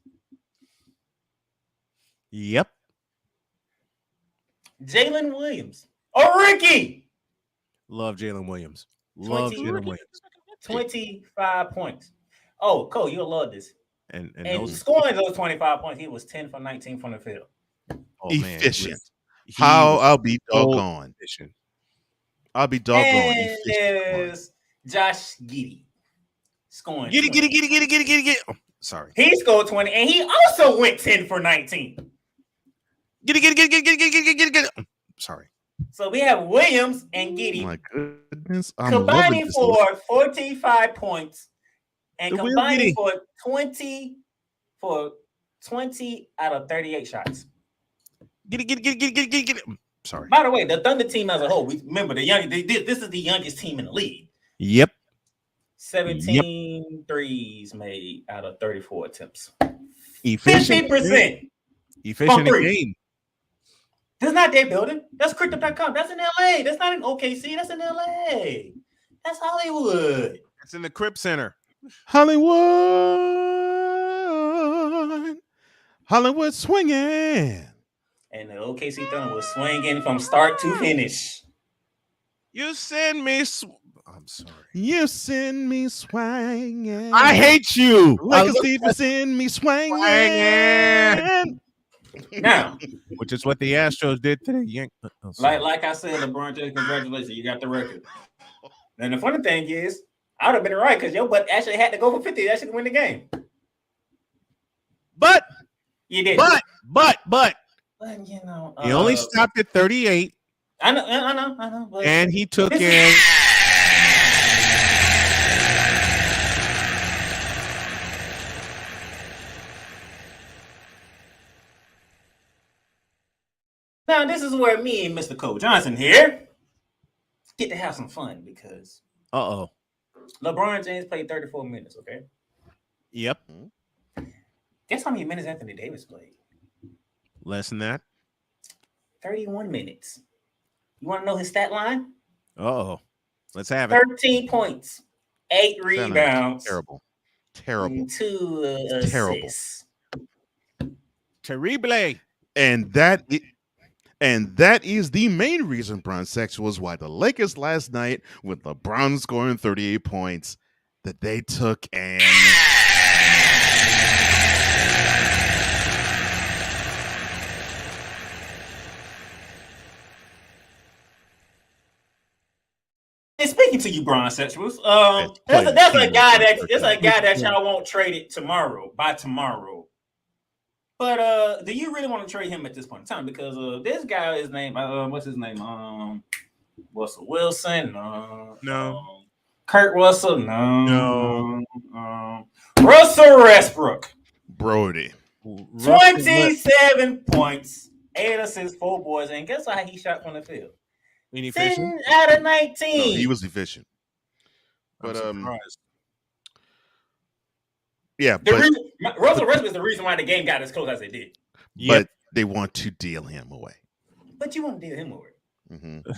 Yep. Jalen Williams, a rookie. Love Jalen Williams. Love Jalen Williams. 25 points. Oh, Cole, you'll love this. And scoring those 25 points, he was 10 for 19 from the field. Oh, efficient. How I'll be doggone. Efficient. I'll be doggone. And there's Josh Giddey scoring. Get. Oh, sorry. He scored 20, and he also went 10 for 19. Get. Sorry. So we have Williams and Giddey. Oh my goodness. Combining for 45 points and combining for 20 out of 38 shots. Get. Sorry. By the way, the Thunder team as a whole, remember this is the youngest team in the league. Yep. 17 threes made out of 34 attempts. Efficient. 50%. Efficient game. That's not their building. That's crypto.com. That's in LA. That's not in OKC. That's in LA. That's Hollywood. It's in the Crip Center. Hollywood swinging. And the OKC Thunder was swinging from start to finish. You send me. I'm sorry. You send me swinging. I hate you. Like a Steve send me swinging. Now, which is what the Astros did today. Like I said, LeBron James, congratulations, you got the record. And the funny thing is, I would have been right because your butt actually had to go for 50. That should win the game. But you did. But you know, he only stopped at 38. I know. But and he took in. Now, this is where me and Mr. Cole Johnson here get to have some fun because LeBron James played 34 minutes, okay? Yep. Guess how many minutes Anthony Davis played? Less than that. 31 minutes. You want to know his stat line? Let's have it. 13 points, 8 rebounds. Terrible. 2 assists. Terrible. And that is the main reason, Bron Sexuals, why the Lakers last night, with LeBron scoring 38 points, that they took and speaking to you, Bron Sexuals, there's a guy that y'all won't trade it by tomorrow. But do you really want to trade him at this point in time? Because this guy is named what's his name? Russell Wilson? No. Kurt Russell? No. Russell Westbrook. Brody. 27 points, 8 assists, 4 boards, and guess how he shot from the field? Inefficient. 10 out of 19. No, he was efficient. But surprised. yeah, Russell Westbrook is the reason why the game got as close as it did. But they want to deal him away. But you want to deal him away. Mm-hmm.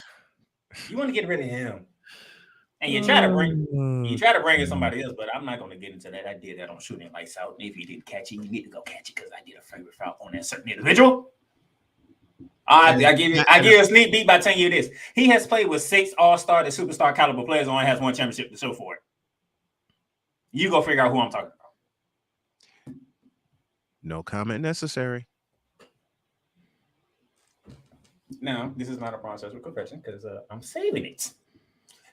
You want to get rid of him. And you try to bring in somebody else, but I'm not going to get into that. I did that on Shooting Lights Out. If you didn't catch it, you need to go catch it because I did a favorite foul on that certain individual. I give you a sneak peek by telling you this. He has played with 6 all-star to superstar caliber players and only has 1 championship to show for it. You go figure out who I'm talking about. No comment necessary. Now, this is not a process with confession because I'm saving it.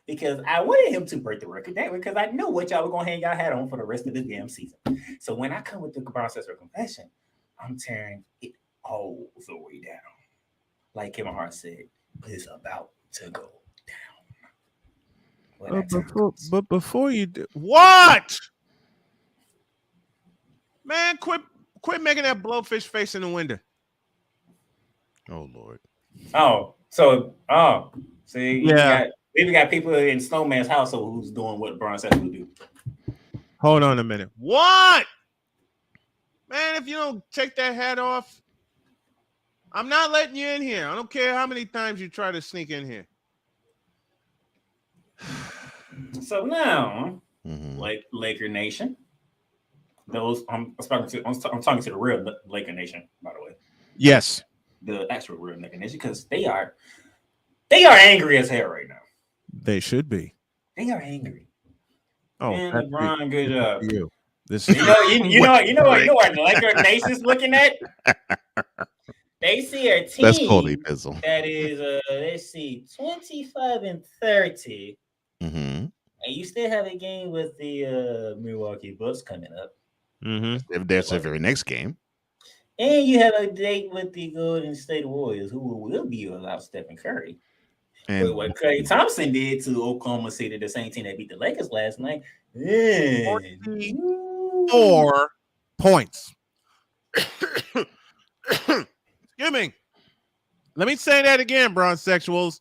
Because I wanted him to break the record that way because I know what y'all were going to hang y'all hat on for the rest of the damn season. So when I come with the process of confession, I'm tearing it all the way down. Like Kevin Hart said, it's about to go down. But before you do what? Man, quit making that blowfish face in the window. Oh Lord. See, yeah. We got people in Snowman's household who's doing what LeBron says we do. Hold on a minute. What? Man, if you don't take that hat off, I'm not letting you in here. I don't care how many times you try to sneak in here. So now, like Laker Nation, I'm talking to the real Laker Nation, by the way. Yes, the actual real Laker Nation, because they are angry as hell right now. They should be. They are angry. Oh, man, LeBron, good job. You. This you know what the Laker Nation's looking at. They see a team that is let's see, 25-30. And you still have a game with the Milwaukee Bucks coming up. If that's the very next game. And you have a date with the Golden State Warriors, who will be without Stephen Curry. But what Klay Thompson did to Oklahoma City, the same team that beat the Lakers last night, 44 points. Excuse me. Let me say that again, Bronze Sexuals.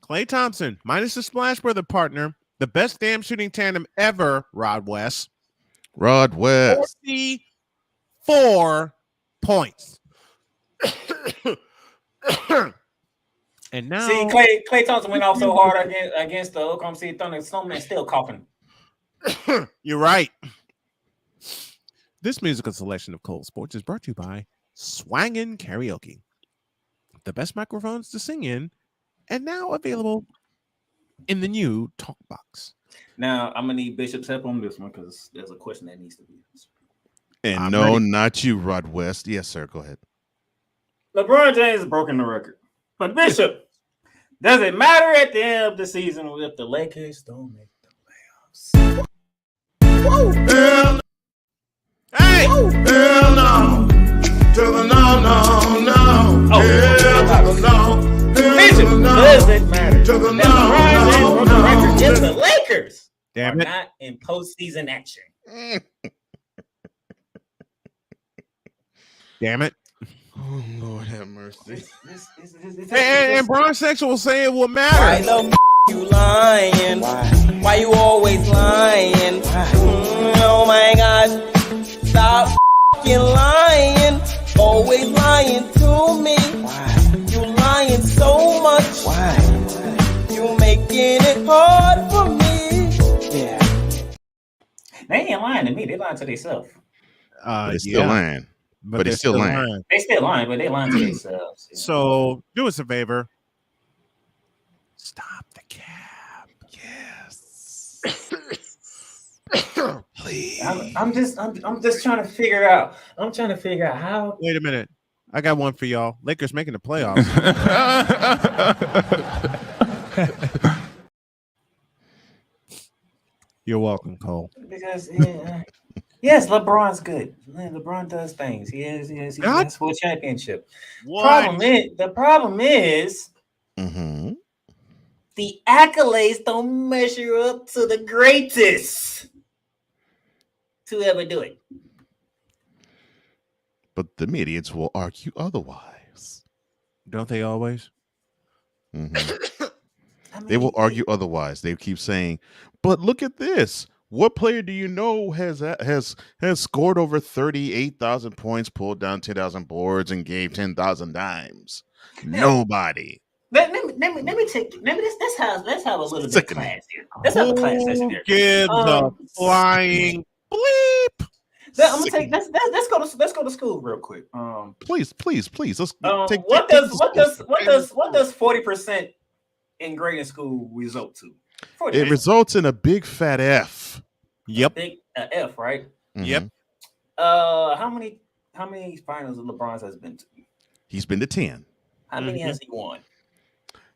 Klay Thompson, minus the Splash Brother partner, the best damn shooting tandem ever, Rod West. 44 points. And now, see, Klay Thompson went off so hard against the Oklahoma City Thunder. Snowman still coughing. You're right. This musical selection of Cole Sports is brought to you by Swangin' Karaoke, the best microphones to sing in, and now available in the new Talk Box. Now I'm gonna need Bishop's help on this one because there's a question that needs to be answered. And no, not you, Rod West. Yes, sir. Go ahead. LeBron James has broken the record. But Bishop, does it matter at the end of the season if the Lakers don't make the playoffs? Hey! Hell no. To the no. Bishop, does it matter? To the LeBron James broke the record if the Lakers are not in postseason action? Damn it. Oh, Lord have mercy. And Bronze Sexual will say it will matter. Why the you lying? Why you always lying? Oh my gosh. Stop lying. Always lying to me. You lying so much. You making it hard for me. Yeah. They ain't lying to me. They lying to themselves. They're still lying. But he's still lying. They still lying, but they lying to themselves. So do us a favor. Stop the cap. Yes. Please. I'm just trying to figure out. I'm trying to figure out how. Wait a minute. I got one for y'all. Lakers making the playoffs. You're welcome, Cole. Because yes, LeBron's good. LeBron does things. He has for a championship. The problem is the accolades don't measure up to the greatest to ever do it. But the idiots will argue otherwise. Don't they always? They will argue otherwise. They keep saying, "But look at this. What player do you know has scored over 38,000 points, pulled down 10,000 boards, and gave 10,000 dimes? Nobody." Let me let's have a little bit of class here. Let's have a class session here. Give the flying bleep. Let's go to school real quick. Please. Let's take what does 40% in grading school result to? It results in a big fat F. Yep. Big F, right? Mm-hmm. Yep. How many finals LeBron has been to? He's been to 10. How many has he won?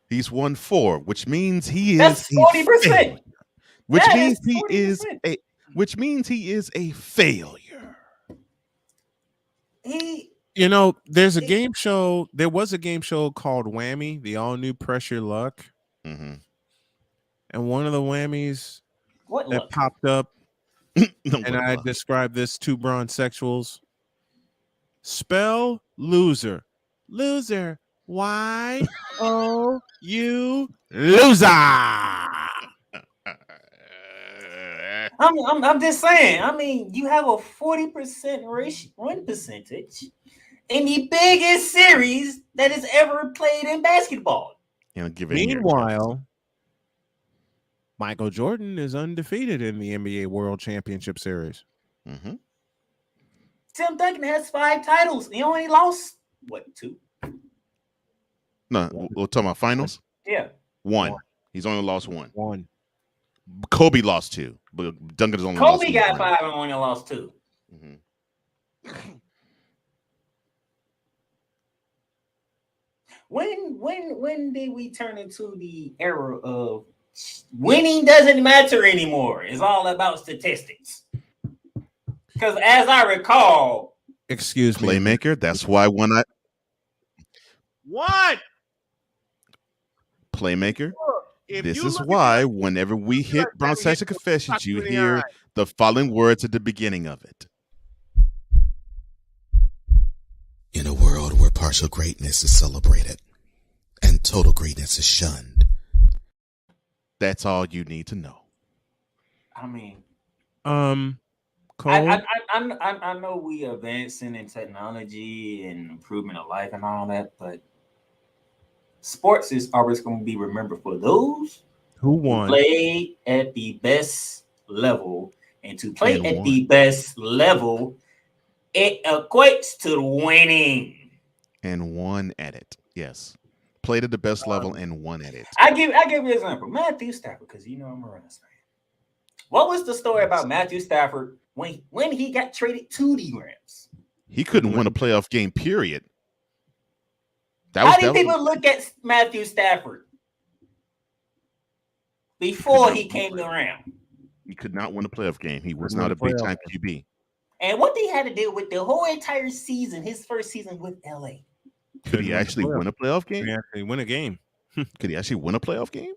He's won 4, which means he That's is 40%. Which means he is a failure. There's a game show. There was a game show called Whammy, the all new Pressure Luck. Mm-hmm. And one of the whammies that popped up, and I described this to bronzesexuals. Spell loser. Loser. Y-O-U. Loser. I'm just saying. I mean, you have a 40% win percentage in the biggest series that is ever played in basketball. Meanwhile, Michael Jordan is undefeated in the NBA World Championship Series. Mm-hmm. Tim Duncan has 5 titles. He only lost 2? No, we're talking about finals. Yeah, 1. He's only lost 1. 1. Kobe lost 2, but Duncan has only Kobe lost 1. got 5 and only lost 2. Mm-hmm. When did we turn into the era of winning doesn't matter anymore? It's all about statistics. Because as I recall, excuse me, playmaker. That's why what playmaker. This is why whenever we hit Brown Section Confessions, you hear the following words at the beginning of it. In a world where partial greatness is celebrated and total greatness is shunned. That's all you need to know. I mean, Cole? I know we advancing in technology and improvement of life and all that, but sports is always going to be remembered for those who won, played at the best level, and to play at the best level, it equates to winning. And won at it. Yes, played at the best level and won at it. I give you an example, Matthew Stafford, because you know I'm a Rams fan. What was the story about Matthew Stafford when he got traded to the Rams? He couldn't win a playoff game. Period. How did people look at Matthew Stafford before he came to the Rams? He could not win a playoff game. He was not a big time QB. And what they had to deal with the whole entire season, his first season with LA. Could he actually win a playoff game? Could he actually win a game? Could he actually win a playoff game?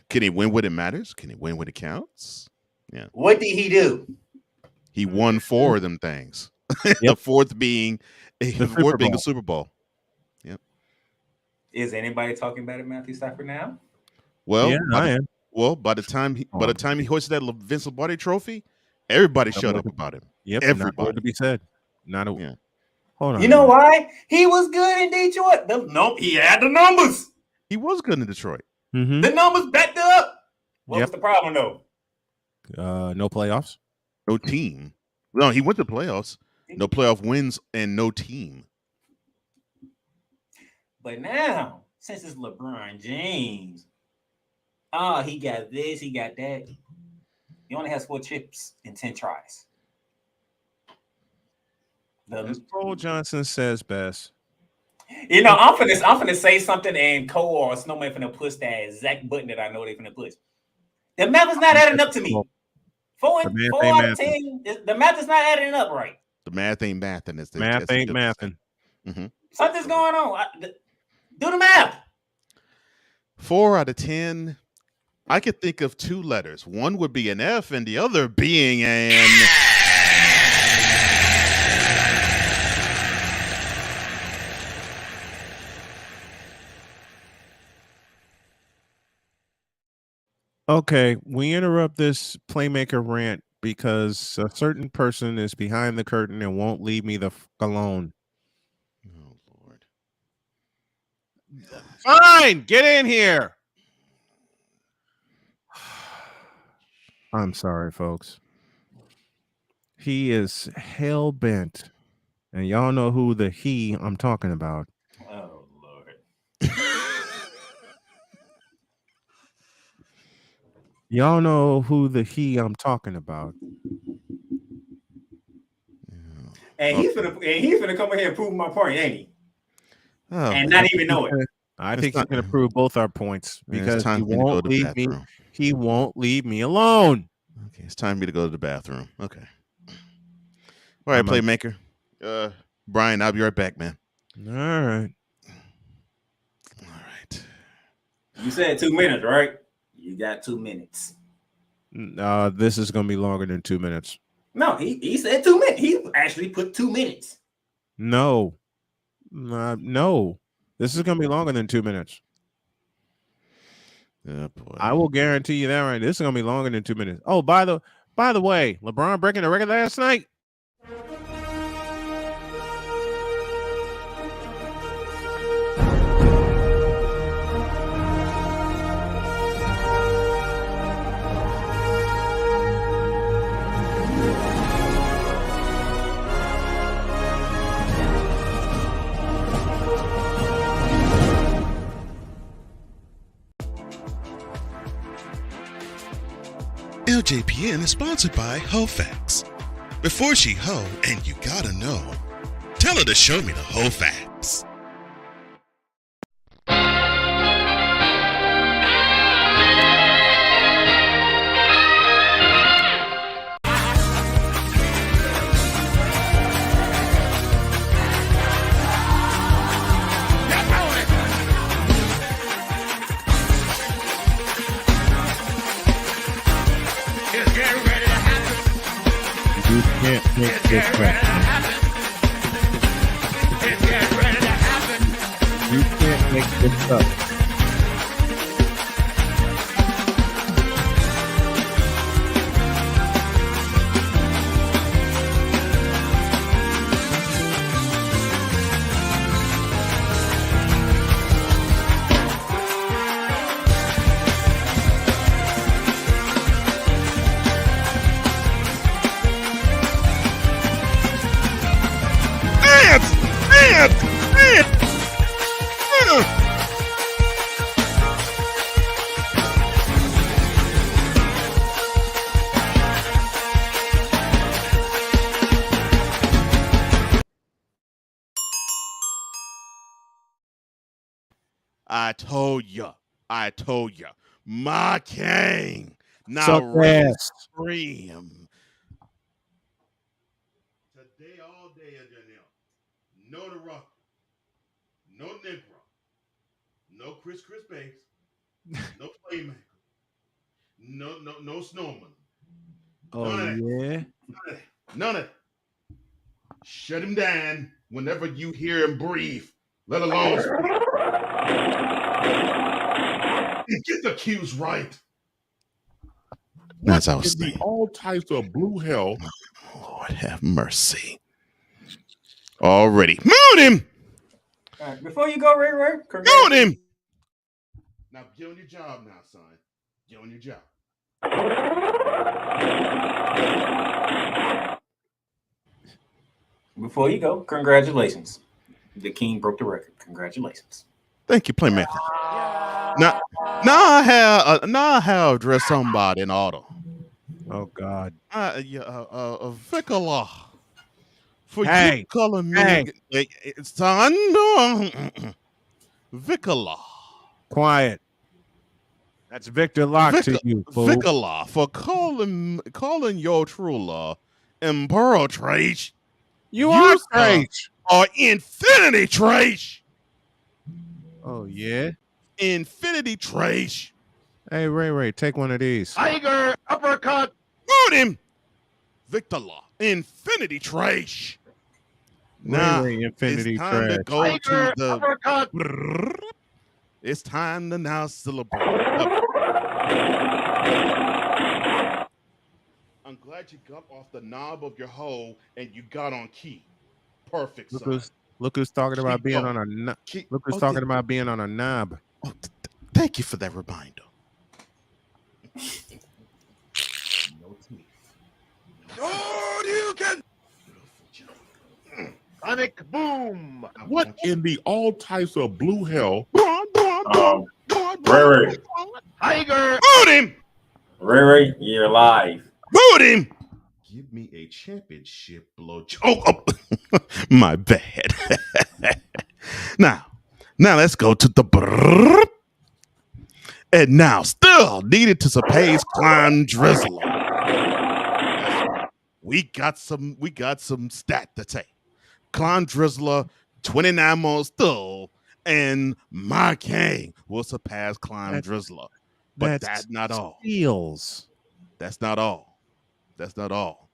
Can he win when it matters? Can he win when it counts? Yeah. What did he do? He won 4 of them things. The fourth being a Super Bowl. Yep. Is anybody talking about it, Matthew Stafford now? Well, yeah, I am. Well, by the time he hoisted that Vince Lombardi trophy, everybody shut up about him. Yep, everybody. Not to be said. Yeah. Hold on. You know why? He was good in Detroit. No, he had the numbers. He was good in Detroit. Mm-hmm. The numbers backed up. What was the problem, though? No playoffs. No team. No, he went to playoffs. No playoff wins and no team. But now, since it's LeBron James, he got this, he got that. He only has 4 chips in 10 tries. As Cole Johnson says best. You know, I'm finna say something, and Cole or Snowman finna push that exact button that I know they finna push. The math is not adding up to me. 4 out of 10. The math is not adding up right. The math ain't mathing. Math ain't mathing. Mm-hmm. Something's going on. Do the math. 4 out of 10. I could think of 2 letters. One would be an F, and the other being an Okay, we interrupt this playmaker rant because a certain person is behind the curtain and won't leave me the f alone. Oh Lord. Fine, get in here. I'm sorry, folks. He is hell bent, and y'all know who the he I'm talking about. Oh Lord. Y'all know who the he I'm talking about. And he's finna come in here and prove my point, ain't he? Oh, And man. not even know it. I think he's gonna prove both our points Man, it's because time he for me to go won't to the leave me. bathroom. He won't leave me alone. Okay, it's time for me to go to the bathroom. Okay. All right, I'm a- playmaker. Brian, I'll be right back, man. All right. All right. You said 2 minutes, right? You got 2 minutes. This is gonna be longer than 2 minutes. No, he said 2 minutes. He actually put 2 minutes. No. No. This is gonna be longer than 2 minutes. Oh boy. I will guarantee you that right. This is gonna be longer than 2 minutes. Oh, by the way, LeBron breaking the record last night. LJPN is sponsored by HoFacts. Before she hoe, and you gotta know, tell her to show me the HoFacts. You can't make this crap. You can't make this up. I told ya. My king. Now Suck reign ass. supreme. Today all day, Janelle. No the rock. No Negro. No Chris Bates. No Playmaker. No Snowman. Oh yeah. None of it. Shut him down whenever you hear him breathe, let alone speak. Get the cues right. That's how I was In the all types of blue hell. Lord have mercy. Already. Moon him! All right, before you go, Ray, Moon him! Now get on your job now, son. Get on your job. Before you go, congratulations. The king broke the record. Congratulations. Thank you, Playmaker. Now I have addressed somebody in order. Oh God. Vicola. For Hey, you calling me hey. son. Vicola. Quiet. That's Victor Locke to you, fool. Vicola for calling your true law Imperatrice. You are trash. Or Infinity Trace. Oh yeah. Infinity Trace. Hey Ray, take one of these. Tiger uppercut. Moon him. Victor Law. Infinity Trace. Now Ray, Infinity it's time to Trash. go Tiger to the uppercut. It's time to now celebrate. I'm glad you got off the knob of your hole and you got on key. Perfect, Look son. who's talking about Keep being going. on a knob. Keep- Look who's oh, talking th- about being on a knob. Thank you for that reminder. No teeth. Oh, you can. Sonic boom. What in the all types of blue hell? Ray, Tiger. Boot him. Ray, you're live. Boot him. Give me a championship blow. Oh, My bad. now let's go to the brrrr. And now still needed to surpass Climb Drizzler. We got some stat to take. Climb Drizzler, 29 more still, and my king will surpass Climb Drizzler. But that's not all. Steals. That's not all. That's not all.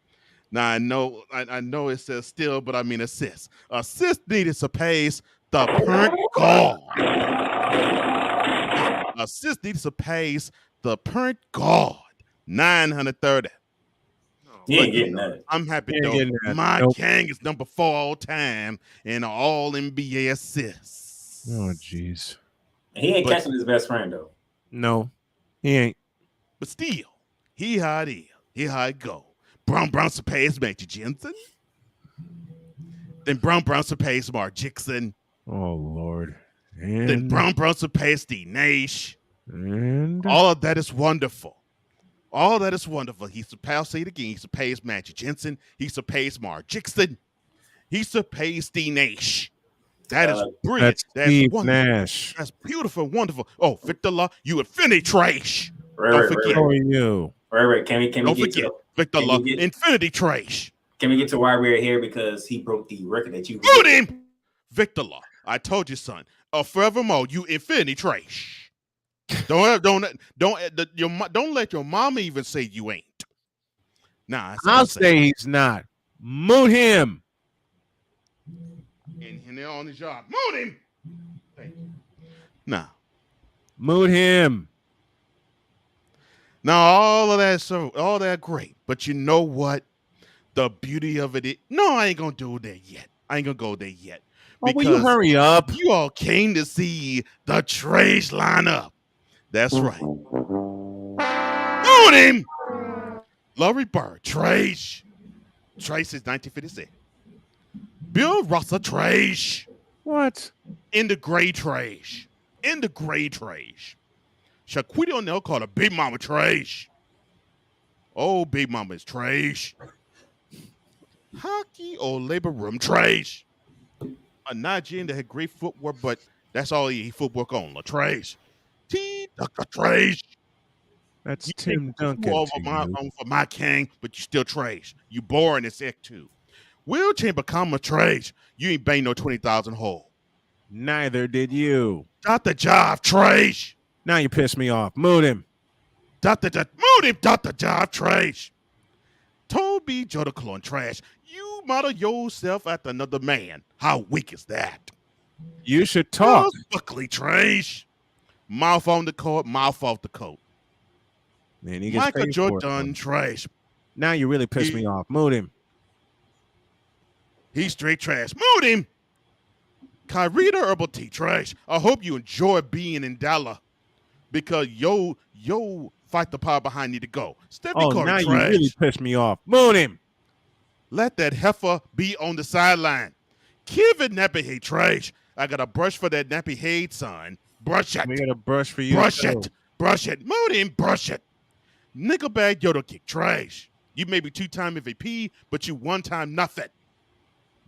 Now I know it says still, but I mean assist. Assist needed to surpass the Pernt Guard. Assist needs to pace the Pernt Guard 930. He ain't getting that. I'm happy He ain't though. getting that. My Nope. king is number 4 all time in all NBA assists. Oh, jeez. He ain't But- catching his best friend though. No, he ain't. But still, he how it is. He how it go. Brown surpassed Magic Jensen. Then Brown surpassed Mark Jackson. Oh, Lord. Then And Brown surpassed Steve Nash. and All of that is wonderful. All that is wonderful. He surpassed it again. He surpassed Magic Jensen. He surpassed Mark Jackson. He surpassed Steve Nash. That is brilliant. that's Steve wonderful. Nash. That's beautiful, wonderful. Oh, Victor Law, you infinity trash. Ray, Don't Ray, forget. How are you? Ray, can we Don't get forget. to Victor can Law, we get- infinity trash. can we get to why we're here because he broke the record that you Boot him. Victor Law, I told you, son. Forevermore, you infinity trash. Don't let your mama even say you ain't. Nah, that's all I'll I'm saying. say he's not. Moot him. And they're on the job. Moot him. Thank you. Nah. Moot him. Now all of that great, but you know what? The beauty of it is, no, I ain't gonna do that yet. I ain't gonna go there yet. Oh, will you hurry up? You all came to see the trash lineup. That's right. Moot him. Laurie Bird, trash. Trace is 1956. Bill Russell, trash. What? In the gray trash. In the gray trash. Shaquille O'Neal called a Big Mama trash. Oh, Big Mama is trash. Hockey or labor room trash. A Nigerian that had great footwork, but that's all he footwork on. La trash. T Ducker trash. That's You Tim take Duncan. two over to you. for my king, but you still trash. You boring as heck too. Will Chamber come a trash. You ain't bang no 20,000 hole. Neither did you. Dr. Jive trash. Now you piss me off. Moot him. Moot him, Dr. Jive trash. Toby Jodaclone trash. You model yourself after another man. How weak is that? You should talk. Charles Buckley trash. Mouth on the court, mouth off the coat. Man, he gets Michael paid for it. Jordan trash. Now you really piss me off. Moot him. He's straight trash. Moot him. Kyrita Herbal Tea trash. I hope you enjoy being in Dallas because yo fight the power behind you to go. Stephanie Oh, Curry now trash. you really piss me off. Moot him. Let that heifer be on the sideline. Kevin Nappy Head trash. I got a brush for that nappy head, son. Brush it. We got a brush for you. Brush too. it. Brush it. Moot him. Brush it. Nickelback Yoda Kick trash. You may be 2-time MVP, but you 1-time nothing.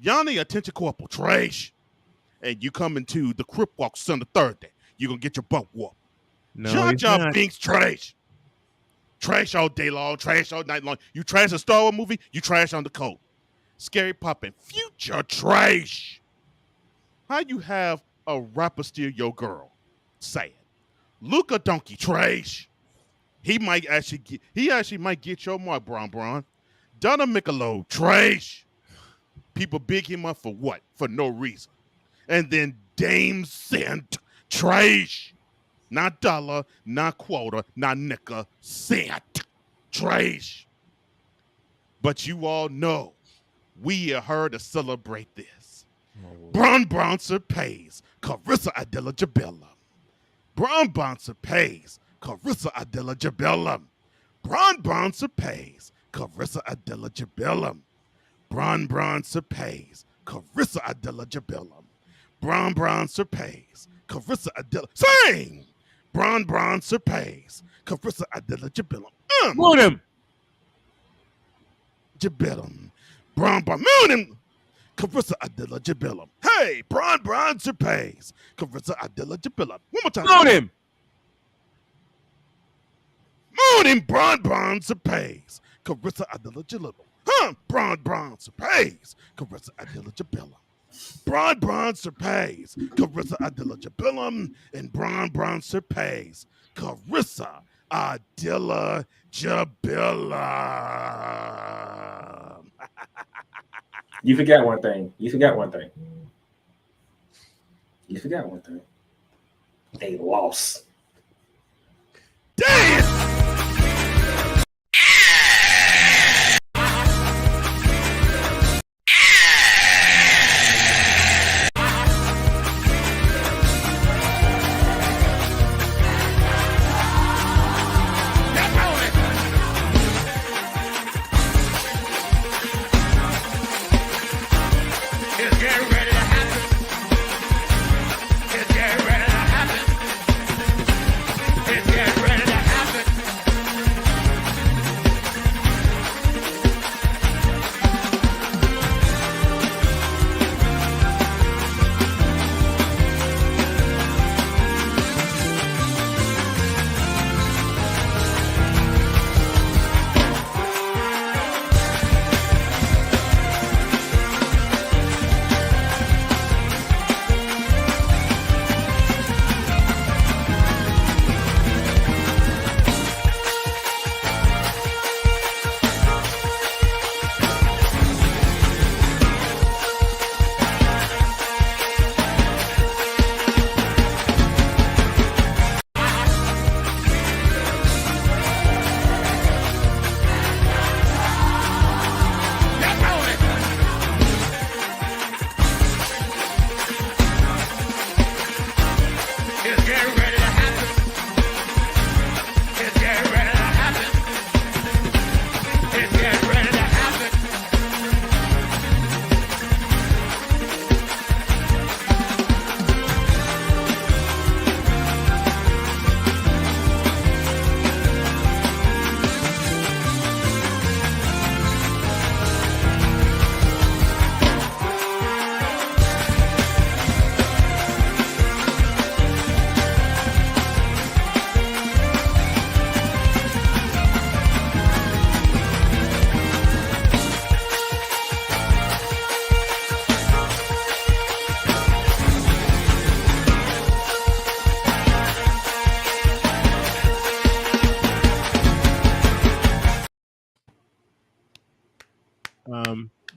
Yanni Attention Corporal trash. And you coming to the Crip Walk Sunday Thursday. You're going to get your butt whooped. No, John he's John not. Binks trash. Trash all day long, trash all night long. You trash a Star Wars movie, you trash on the coat. Scary Poppin' Future trash. How you have a rapper steal your girl? Say it. Luca Donkey trash. He actually might get your mark, Braun. Donna Michelob trash. People big him up for what? For no reason. And then Dame Sent trash. not dollar, not quarter, not nickel, cent. Trash. But you all know we are here to celebrate this. Bron Bronson pays Carissa Adela Jabilla. Bron Bronson pays Carissa Adela Jabilla. Bron Bronson pays Carissa Adela Jabilla. Bron Bronson pays Carissa Adela Jabilla. Bron Bronson pays Carissa Adela. Sing! Bron Bronson pays Carissa Adela Jabilla. Moon him. Jabillum. Bron Moon him. Carissa Adela Jabilla. Hey, Bron Bronson pays Carissa Adela Jabilla. One more time. Moon him. Moon him. Bron Bronson pays Carissa Adela Jabilla. Bron Bronson pays Carissa Adela Jabilla. Bron Bronson pays Carissa Adela Jabilla. And Bron Bronson pays Carissa Adela Jabilla. You forgot one thing. They lost. Damn!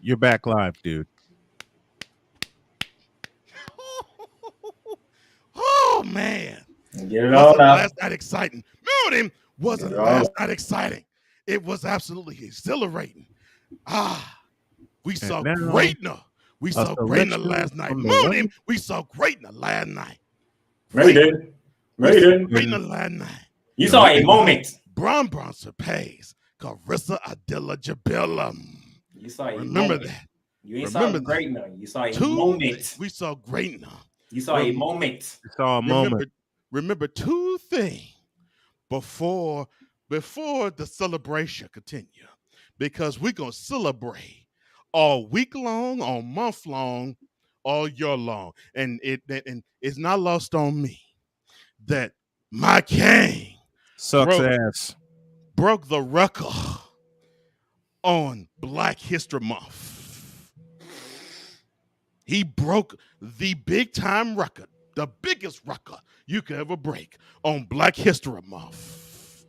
You're back live, dude. Oh man. Get it all out. Last night exciting. Morning wasn't last night exciting. It was absolutely exhilarating. We saw greatness. We saw greatness last night. Morning, we saw greatness last night. No, you didn't. No, you didn't. Greatness last night. You saw a moment. Bron Bronson pays Carissa Adela Jabilla. You saw a Remember moment. that. You ain't saw greatness. You saw a moment. We saw greatness. You saw a moment. You saw a moment. Remember two things before the celebration continue, because we're gonna celebrate all week long, all month long, all year long, and it's not lost on me that my king broke the record on Black History Month. He broke the big time record, the biggest record you could ever break on Black History Month.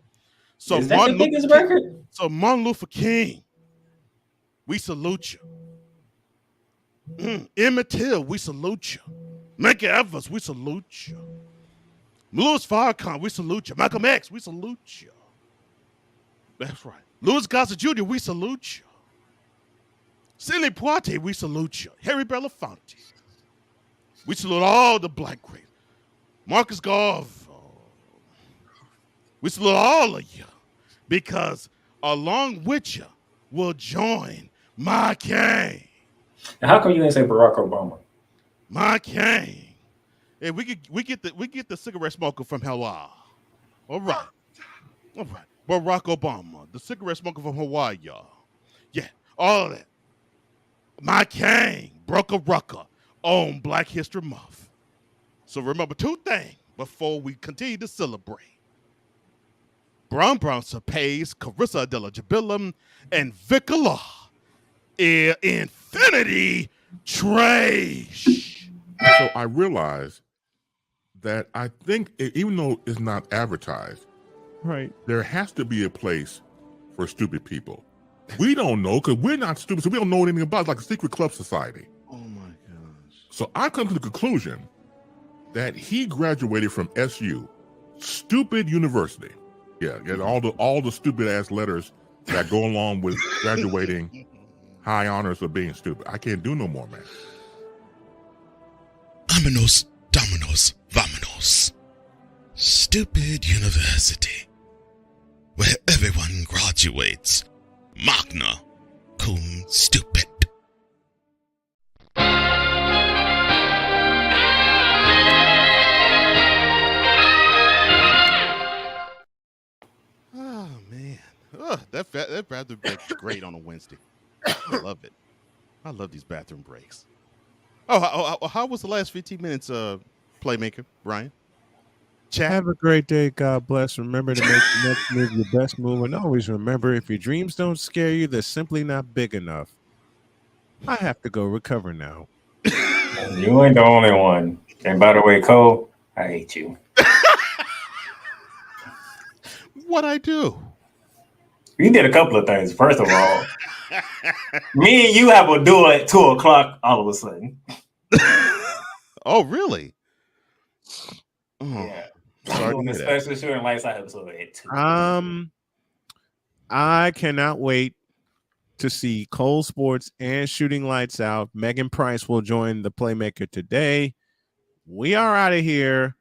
So Is that the biggest record? So Martin Luther King, we salute you. Emmett Till, we salute you. Medgar Evers, we salute you. Louis Farrakhan, we salute you. Malcolm X, we salute you. That's right. Louis Gossett Jr., we salute you. Sidney Poitier, we salute you. Harry Belafonte, we salute all the black greats. Marcus Garvey, we salute all of you, because along with you will join my king. And how come you didn't say Barack Obama? My king. Hey, we get the cigarette smoker from Hawaii. All right. Barack Obama, the cigarette smoker from Hawaii, y'all. Yeah, all of that. My king, Brooker Rucker, on Black History Month. So remember two things before we continue to celebrate. Brown Surpays, Carissa de la Jabilum, and Vicola. Infinity Trash. So I realized that I think, even though it's not advertised, right, there has to be a place for stupid people. We don't know because we're not stupid, so we don't know anything about it. It's like a secret club society. Oh my gosh. So I come to the conclusion that he graduated from SU, stupid university. Yeah, all the stupid ass letters that go along with graduating high honors of being stupid. I can't do no more, man. Vámonos, dominos, vámonos. Stupid university, where everyone graduates magna cum stupid. Oh man, that bathroom break is great on a Wednesday. I love it. I love these bathroom breaks. How was the last 15 minutes, Playmaker, Brian? Chat. Have a great day. God bless. Remember to make the next move your best move. And always remember, if your dreams don't scare you, they're simply not big enough. I have to go recover now. You ain't the only one. And by the way, Cole, I hate you. What'd I do? You did a couple of things. First of all, me and you have a duel at 2:00 all of a sudden. Oh, really? Oh, yeah. sorry Doing to the hear that. special shooting lights out episode at 2. I cannot wait to see Cole Sports and Shooting Lights Out. Megan Price will join the Playmaker today. We are out of here.